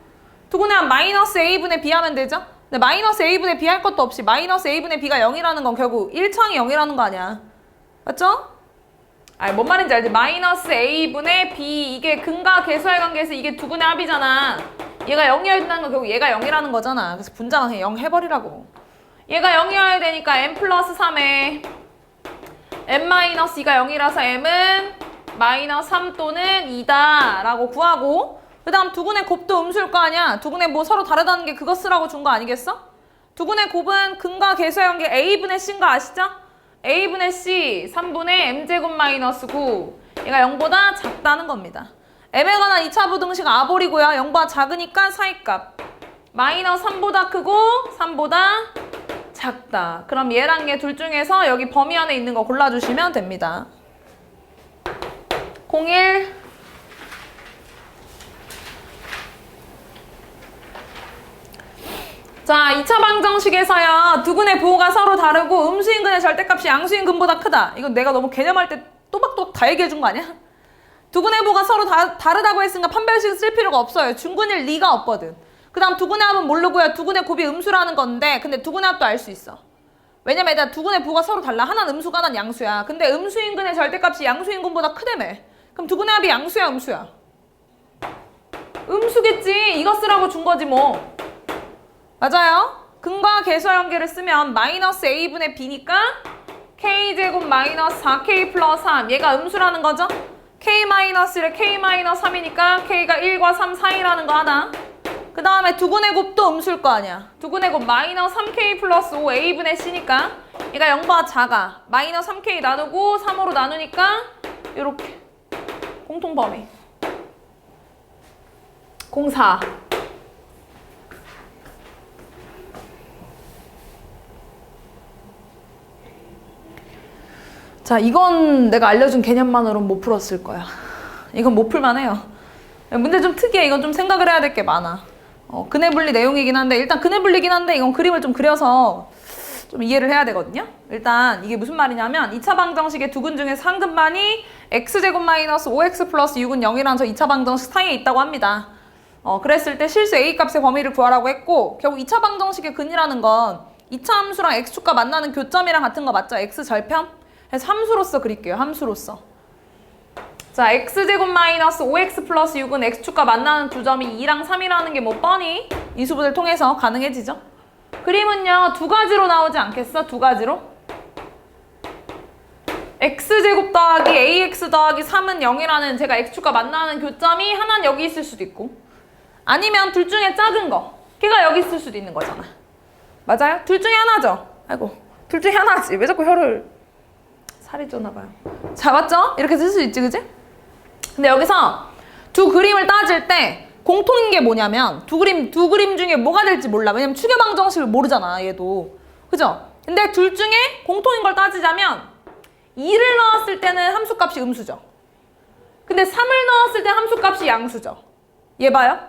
두근의 합 마이너스 a분의 b 하면 되죠? 근데 마이너스 a분의 b 할 것도 없이 마이너스 a분의 b가 0이라는 건 결국 1창이 0이라는 거 아니야. 맞죠? 뭔 말인지 알지? 마이너스 a분의 b 이게 근과 계수의 관계에서 이게 두근의 합이잖아. 얘가 0이어야 된다는 건 결국 얘가 0이라는 거잖아. 그래서 분자는 그냥 0 해버리라고. 얘가 0이어야 되니까 m 플러스 3에 m 마이너스 2가 0이라서 m은 마이너스 3 또는 2다 라고 구하고 그 다음 두근의 곱도 음수일 거 아니야. 두근의 뭐 서로 다르다는 게 그거 쓰라고 준 거 아니겠어? 두근의 곱은 근과 계수의 관계 a분의 c인 거 아시죠? a분의 c 3분의 m제곱 마이너스 9 얘가 0보다 작다는 겁니다. m에 관한 2차 부등식 아볼이고요. 0보다 작으니까 사이값 마이너스 3보다 크고 3보다 작다. 그럼 얘랑 얘 둘 중에서 여기 범위 안에 있는 거 골라주시면 됩니다. 01 자, 2차 방정식에서요. 두근의 부호가 서로 다르고 음수인근의 절대값이 양수인근보다 크다. 이건 내가 너무 개념할 때 또박또박 다 얘기해 준 거 아니야? 두근의 부호가 서로 다르다고 했으니까 판별식 쓸 필요가 없어요. 중근일 리가 없거든. 그 다음 두근의 합은 모르고요. 두근의 곱이 음수라는 건데 근데 두근의 합도 알 수 있어. 왜냐면 일단 두근의 부호가 서로 달라. 하나는 음수가 하나는 양수야. 근데 음수인근의 절대값이 양수인근보다 크다며. 그럼 두근의 합이 양수야 음수야? 음수겠지. 이거 쓰라고 준 거지 뭐. 맞아요. 근과 계수의 관계를 쓰면 마이너스 a분의 b니까 k제곱 마이너스 4k 플러스 3 얘가 음수라는 거죠. k 마이너스 1에 k 마이너스 3이니까 k가 1과 3 사이라는 거 하나. 그 다음에 두근의 곱도 음수일 거 아니야. 두근의 곱 마이너스 3k 플러스 5 a분의 c니까 얘가 0보다 작아. 마이너스 3k 나누고 3으로 나누니까 이렇게 공통범위 04 자, 이건 내가 알려준 개념만으로는 못 풀었을 거야. 이건 못 풀만 해요. 문제 좀 특이해. 이건 좀 생각을 해야 될 게 많아. 근해 분리 내용이긴 한데 일단 근해 분리긴 한데 이건 그림을 좀 그려서 좀 이해를 해야 되거든요. 일단 이게 무슨 말이냐면 2차 방정식의 두근 중에서 한 근만이 x제곱 마이너스 5x 플러스 6은 0이라는 저 2차 방정식 사이에 있다고 합니다. 그랬을 때 실수 a값의 범위를 구하라고 했고 결국 2차 방정식의 근이라는 건 2차 함수랑 x축과 만나는 교점이랑 같은 거 맞죠? x절편? 그래서 함수로서 그릴게요. 함수로서. 자, x제곱 마이너스 5x 플러스 6은 x축과 만나는 두 점이 2랑 3이라는 게 뭐 뻔히 인수분해를 통해서 가능해지죠. 그림은요. 두 가지로 나오지 않겠어? 두 가지로. x제곱 더하기 ax 더하기 3은 0이라는 제가 x축과 만나는 교점이 하나는 여기 있을 수도 있고 아니면 둘 중에 작은 거. 걔가 여기 있을 수도 있는 거잖아. 맞아요? 둘 중에 하나죠? 아이고. 둘 중에 하나지. 왜 자꾸 혀를 살이 쪄나봐요. 자, 맞죠? 이렇게 쓸 수 있지, 그지? 근데 여기서 두 그림을 따질 때 공통인 게 뭐냐면 두 그림 중에 뭐가 될지 몰라. 왜냐면 추계 방정식을 모르잖아, 얘도. 그죠? 근데 둘 중에 공통인 걸 따지자면 2를 넣었을 때는 함수값이 음수죠. 근데 3을 넣었을 때 함수값이 양수죠. 얘 봐요.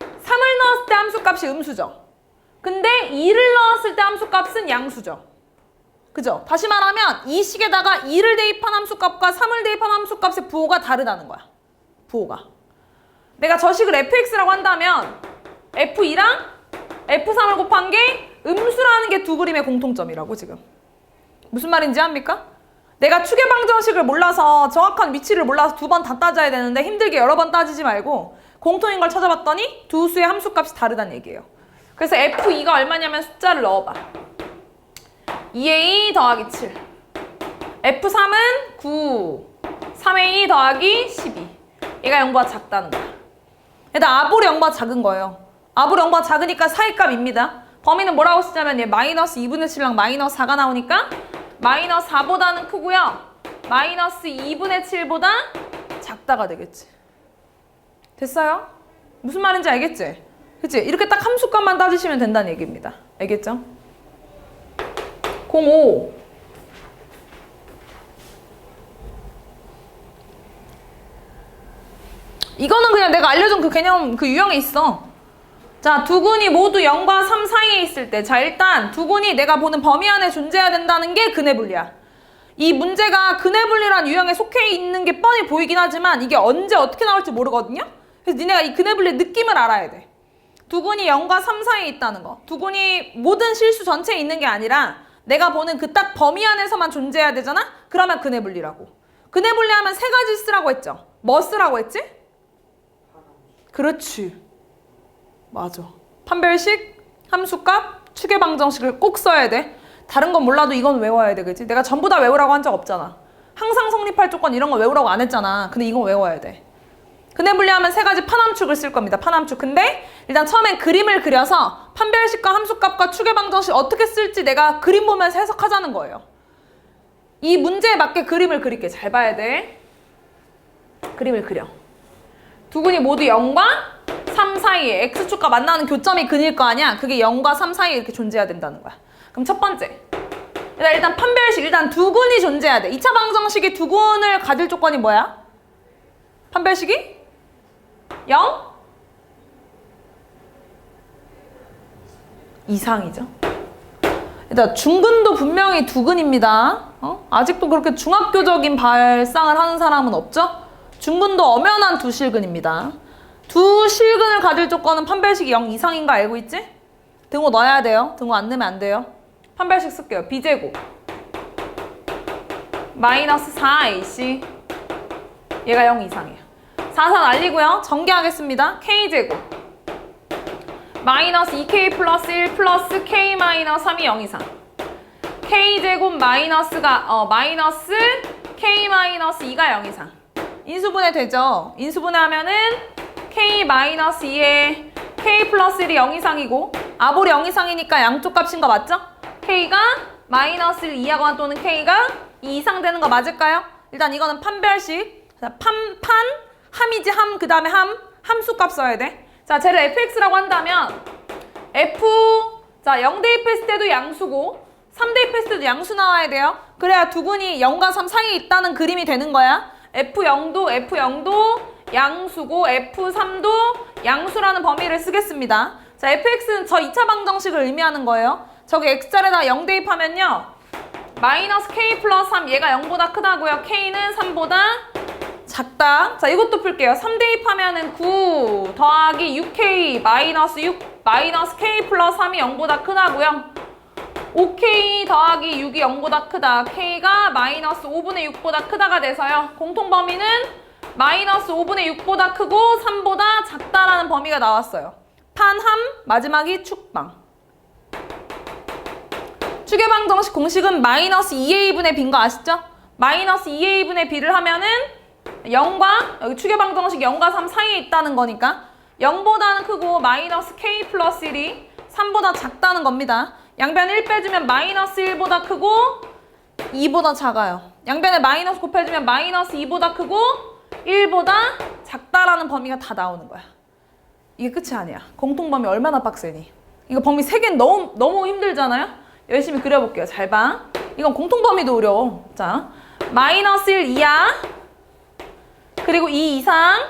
3을 넣었을 때 함수값이 음수죠. 근데 2를 넣었을 때 함수값은 양수죠. 그죠? 다시 말하면 이 식에다가 2를 대입한 함수값과 3을 대입한 함수값의 부호가 다르다는 거야. 부호가. 내가 저 식을 fx라고 한다면 f2랑 f3을 곱한 게 음수라는 게 두 그림의 공통점이라고 지금. 무슨 말인지 압니까? 내가 추계방정식을 몰라서 정확한 위치를 몰라서 두 번 다 따져야 되는데 힘들게 여러 번 따지지 말고 공통인 걸 찾아봤더니 두 수의 함수값이 다르다는 얘기예요. 그래서 f2가 얼마냐면 숫자를 넣어봐. 2a 더하기 7 f3은 9 3a 더하기 12 얘가 0보다 작다는 거야. 일단 아볼이 0보다 작은 거예요. 아볼이 0보다 작으니까 사이값입니다. 범위는 뭐라고 쓰냐면 얘 마이너스 2분의 7랑 마이너스 4가 나오니까 마이너스 4보다는 크고요. 마이너스 2분의 7보다 작다가 되겠지. 됐어요? 무슨 말인지 알겠지? 그치? 이렇게 딱 함수값만 따지시면 된다는 얘기입니다. 알겠죠? 05 이거는 그냥 내가 알려준 그 개념, 그 유형에 있어. 자, 두 근이 모두 0과 3 사이에 있을 때, 자, 일단 두 근이 내가 보는 범위 안에 존재해야 된다는 게 근의 분리야. 이 문제가 근의 분리란 유형에 속해 있는 게 뻔히 보이긴 하지만 이게 언제 어떻게 나올지 모르거든요? 그래서 니네가 이 근의 분리의 느낌을 알아야 돼. 두 근이 0과 3 사이에 있다는 거. 두 근이 모든 실수 전체에 있는 게 아니라 내가 보는 그 딱 범위 안에서만 존재해야 되잖아? 그러면 근의 분리라고. 근의 분리하면 세 가지 쓰라고 했죠? 뭐 쓰라고 했지? 그렇지. 맞아. 판별식, 함수값, 추계방정식을 꼭 써야 돼. 다른 건 몰라도 이건 외워야 돼, 그치? 내가 전부 다 외우라고 한 적 없잖아. 항상 성립할 조건 이런 거 외우라고 안 했잖아. 근데 이건 외워야 돼. 근해 분리하면 세 가지 판함축을 쓸 겁니다. 판함축. 근데 일단 처음엔 그림을 그려서 판별식과 함수값과 추계방정식 어떻게 쓸지 내가 그림 보면서 해석하자는 거예요. 이 문제에 맞게 그림을 그릴게. 잘 봐야 돼. 그림을 그려. 두 근이 모두 0과 3 사이에 x축과 만나는 교점이 근일 거 아니야? 그게 0과 3 사이에 이렇게 존재해야 된다는 거야. 그럼 첫 번째. 일단 판별식. 일단 두 근이 존재해야 돼. 2차 방정식이 두 근을 가질 조건이 뭐야? 판별식이? 0? 이상이죠. 일단 중근도 분명히 두 근입니다. 아직도 그렇게 중학교적인 발상을 하는 사람은 없죠? 중근도 엄연한 두 실근입니다. 두 실근을 가질 조건은 판별식이 0 이상인 거 알고 있지? 등호 넣어야 돼요. 등호 안 넣으면 안 돼요. 판별식 쓸게요. b제곱 마이너스 4ac 얘가 0 이상이에요. 4, 4 날리고요. 전개하겠습니다. k제곱 마이너스 2k 플러스 1 플러스 k 마이너스 3이 0 이상 k제곱 마이너스가 마이너스 k 마이너스 2가 0 이상 인수분해 되죠? 인수분해 하면은 k 마이너스 2에 k 플러스 1이 0 이상이고 아볼이 0 이상이니까 양쪽 값인 거 맞죠? k가 마이너스 1 이하거나 또는 k가 2 이상 되는 거 맞을까요? 일단 이거는 판별식. 함이지 함, 그 다음에 함수값 써야 돼. 자, 쟤를 fx라고 한다면 자, 0 대입했을 때도 양수고 3 대입했을 때도 양수 나와야 돼요. 그래야 두 근이 0과 3 사이에 있다는 그림이 되는 거야. F0도 양수고 F3도 양수라는 범위를 쓰겠습니다. 자, fx는 저 2차 방정식을 의미하는 거예요. 저기 x자리에다 0 대입하면요. 마이너스 k 플러스 3 얘가 0보다 크다고요. k는 3보다 작다. 자, 이것도 풀게요. 3 대입하면은 9 더하기 6k 마이너스 6 마이너스 k 플러스 3이 0보다 크다고요. 5k 더하기 6이 0보다 크다. k가 마이너스 5분의 6보다 크다가 돼서요. 공통범위는 마이너스 5분의 6보다 크고 3보다 작다라는 범위가 나왔어요. 판함, 마지막이 축방. 추계방정식 공식은 마이너스 2a분의 b인 거 아시죠? 마이너스 2a분의 b를 하면은 0과 여기 추계방정식 0과 3 사이에 있다는 거니까 0보다는 크고 마이너스 k 플러스 1이 3보다 작다는 겁니다. 양변 1 빼주면 마이너스 1보다 크고 2보다 작아요. 양변에 마이너스 곱해주면 마이너스 2보다 크고 1보다 작다라는 범위가 다 나오는 거야. 이게 끝이 아니야. 공통범위 얼마나 빡세니? 이거 범위 3개는 너무 힘들잖아요? 열심히 그려볼게요. 잘 봐. 이건 공통범위도 어려워. 자, 마이너스 1 이하 그리고 2 이상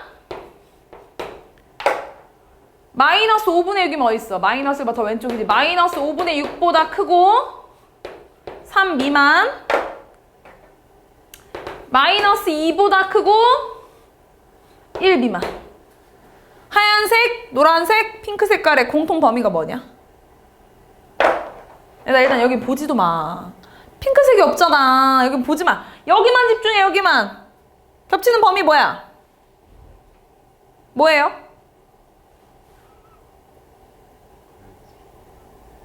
마이너스 5분의 6이면 어딨어? 마이너스가 더 왼쪽이지. 마이너스 5분의 6보다 크고 3 미만 마이너스 2보다 크고 1 미만. 하얀색, 노란색, 핑크 색깔의 공통 범위가 뭐냐? 일단 여기 보지도 마. 핑크색이 없잖아. 여기 보지 마. 여기만 집중해, 여기만. 겹치는 범위 뭐야? 뭐예요?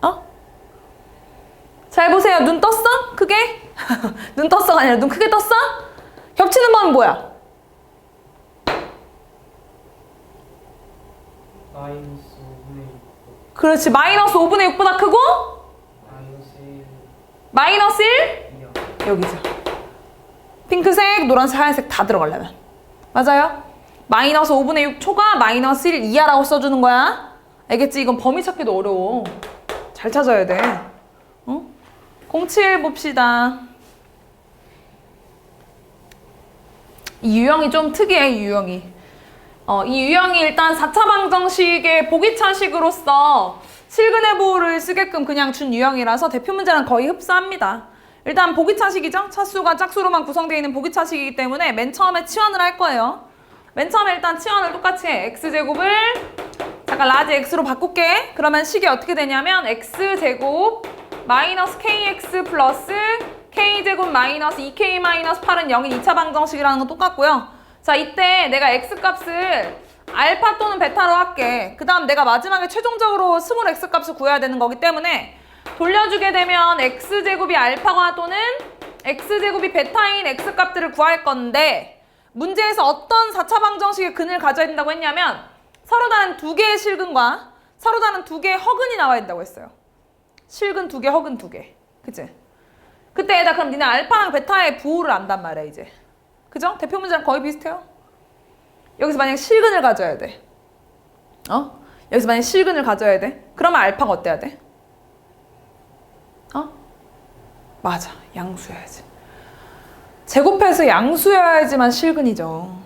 어? 잘 보세요. 눈 떴어? 크게? 눈 떴어가 아니라 눈 크게 떴어? 겹치는 범위 뭐야? 마이너스 5분의 6. 그렇지. 마이너스 5분의 6보다 크고 마이너스 1. 마이너스 1? 2요. 여기죠. 핑크색, 노란색, 하얀색 다 들어가려면. 맞아요? 마이너스 5분의 6 초가 마이너스 1 이하라고 써주는 거야. 알겠지? 이건 범위 찾기도 어려워. 잘 찾아야 돼. 어? 07 봅시다. 이 유형이 좀 특이해, 이 유형이. 이 유형이 일단 4차 방정식의 보기차식으로서 실근의 보호를 쓰게끔 그냥 준 유형이라서 대표 문제랑 거의 흡사합니다. 일단 보기차식이죠? 차수가 짝수로만 구성되어 있는 보기차식이기 때문에 맨 처음에 치환을 할 거예요. 맨 처음에 일단 치환을 똑같이 해. x제곱을 잠깐 라지 x로 바꿀게. 그러면 식이 어떻게 되냐면 x제곱 마이너스 kx 플러스 k제곱 마이너스 2k 마이너스 8은 0인 2차 방정식이라는 건 똑같고요. 자, 이때 내가 x값을 알파 또는 베타로 할게. 그 다음 내가 마지막에 최종적으로 스몰 x값을 구해야 되는 거기 때문에 돌려주게 되면 x제곱이 알파가 또는 x제곱이 베타인 x값들을 구할 건데 문제에서 어떤 4차 방정식의 근을 가져야 된다고 했냐면 서로 다른 두 개의 실근과 서로 다른 두 개의 허근이 나와야 된다고 했어요. 실근 두 개, 허근 두 개. 그치? 그때에다 그럼 니네 알파랑 베타의 부호를 안단 말이야, 이제. 그죠? 대표 문제랑 거의 비슷해요. 여기서 만약에 실근을 가져야 돼. 여기서 만약에 실근을 가져야 돼. 그러면 알파가 어때야 돼? 맞아. 양수여야지. 제곱해서 양수여야지만 실근이죠.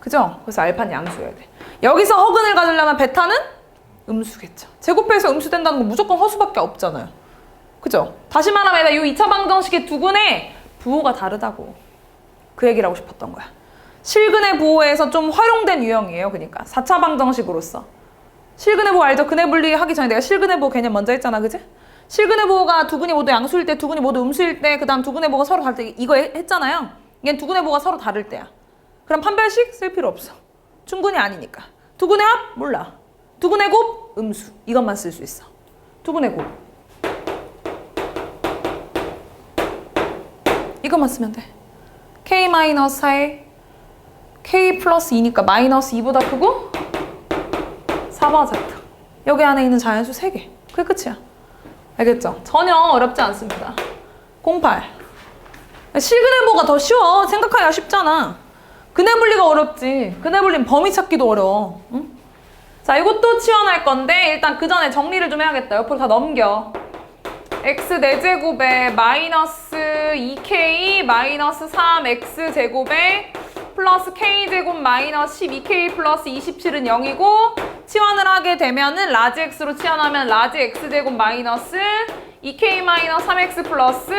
그죠? 그래서 알파는 양수여야 돼. 여기서 허근을 가지려면 베타는 음수겠죠. 제곱해서 음수된다는 건 무조건 허수밖에 없잖아요. 그죠? 다시 말하면 이 2차 방정식의 두 근의 부호가 다르다고. 그 얘기를 하고 싶었던 거야. 실근의 부호에서 좀 활용된 유형이에요. 그러니까 4차 방정식으로서. 실근의 부호 알죠? 근의 분리 하기 전에 내가 실근의 부호 개념 먼저 했잖아. 그지? 실근의 부호가 두 근이 모두 양수일 때, 두 근이 모두 음수일 때, 그 다음 두 근의 부호가 서로 다를 때 이거 했잖아요. 얘는 두 근의 부호가 서로 다를 때야. 그럼 판별식 쓸 필요 없어. 충분히 아니니까. 두 근의 합? 몰라. 두 근의 곱? 음수. 이것만 쓸 수 있어. 두 근의 곱. 이것만 쓰면 돼. k-4에 k 플러스 2니까 마이너스 2보다 크고 4바 제트. 여기 안에 있는 자연수 3개. 그게 끝이야. 알겠죠? 전혀 어렵지 않습니다. 08. 실근의 부호가 더 쉬워. 생각하기가 쉽잖아. 근의 분리가 어렵지. 근의 분리는 범위 찾기도 어려워. 응? 자, 이것도 치환할 건데 일단 그 전에 정리를 좀 해야겠다. 옆으로 다 넘겨. x 4제곱에 마이너스 2k 마이너스 3x 제곱에 플러스 k제곱 마이너스 12k 플러스 27은 0이고 치환을 하게 되면은 라지 x로 치환하면 라지 x제곱 마이너스 2k 마이너스 3x 플러스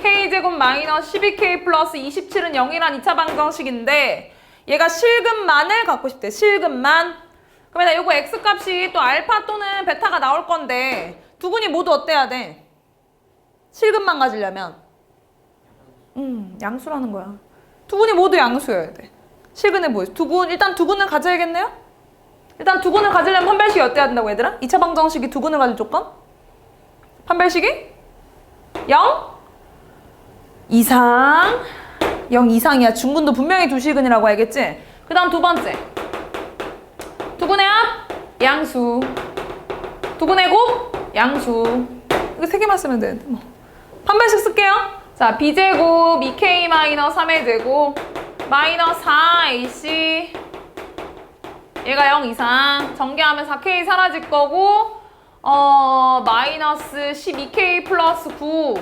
k제곱 마이너스 12k 플러스 27은 0이란 2차 방정식인데 얘가 실근만을 갖고 싶대. 실근만. 그러면 요거 x값이 또 알파 또는 베타가 나올 건데 두 근이 모두 어때야 돼? 실근만 가지려면 양수라는 거야. 두 근이 모두 양수여야 돼. 실근의 뭐? 일단 두 근을 가져야겠네요? 일단 두 근을 가지려면 판별식이 어때야 된다고 얘들아? 2차 방정식이 두 근을 가질 조건? 판별식이? 0 이상 0 이상이야. 중근도 분명히 두 실근이라고 알겠지? 그 다음 두 번째 두 근의 합? 양수. 두 근의 곱? 양수. 이거 세 개만 쓰면 되는데 뭐. 판별식 쓸게요. 자, b제곱 2k-3의 제곱 마이너스 4ac 얘가 0 이상 전개하면 4k 사라질 거고 마이너스 12k 플러스 9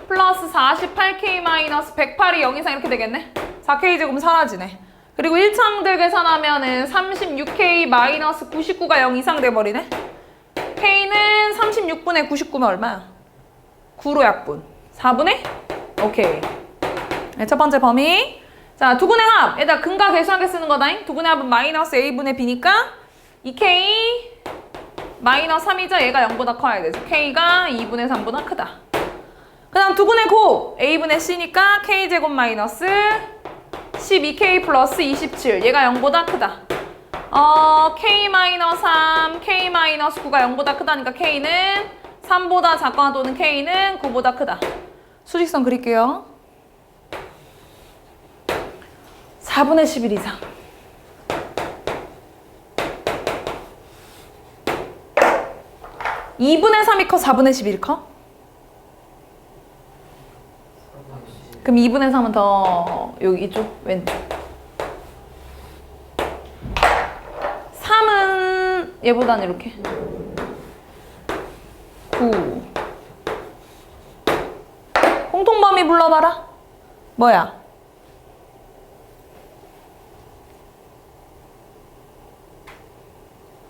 플러스 48k 마이너스 108이 0 이상 이렇게 되겠네. 4k 제곱은 사라지네. 그리고 1차항들 계산하면은 36K-99가 0 이상 돼버리네. K는 36분의 99면 얼마야? 9로 약분. 4분의? 오케이. 네, 첫 번째 범위. 자, 두근의 합. 얘들아, 근과 계수하게 쓰는 거다잉. 두근의 합은 마이너스 A분의 B니까 2K 마이너스 3이죠? 얘가 0보다 커야 되죠. K가 2분의 3보다 크다. 그 다음 두근의 곱. A분의 C니까 K제곱 마이너스 12K 플러스 27. 얘가 0보다 크다. K-3, K-9가 0보다 크다니까 K는 3보다 작거나 또는 K는 9보다 크다. 수직선 그릴게요. 4분의 11 이상. 2분의 3이 커? 4분의 11이 커? 그럼 2분의 3은 더 여기 이쪽 왼쪽. 3은 얘보다는 이렇게 9. 공통범위 불러봐라. 뭐야?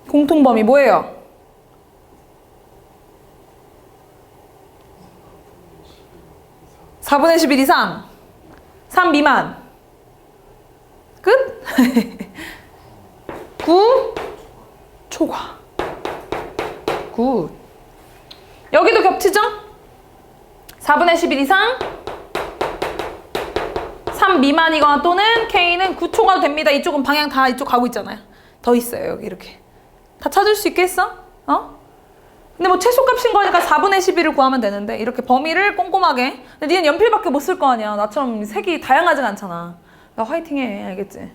공통범위 뭐예요? 4분의 11 이상. 3 미만. 끝? 9 초과. 굿. 여기도 겹치죠? 4분의 11 이상. 3 미만이거나 또는 K는 9초가 됩니다. 이쪽은 방향 다 이쪽 가고 있잖아요. 더 있어요. 여기 이렇게. 다 찾을 수 있겠어? 근데 뭐 최소값인 거니까 4분의 11을 구하면 되는데 이렇게 범위를 꼼꼼하게. 근데 니는 연필밖에 못 쓸 거 아니야. 나처럼 색이 다양하지가 않잖아. 그러니까 화이팅 해. 알겠지?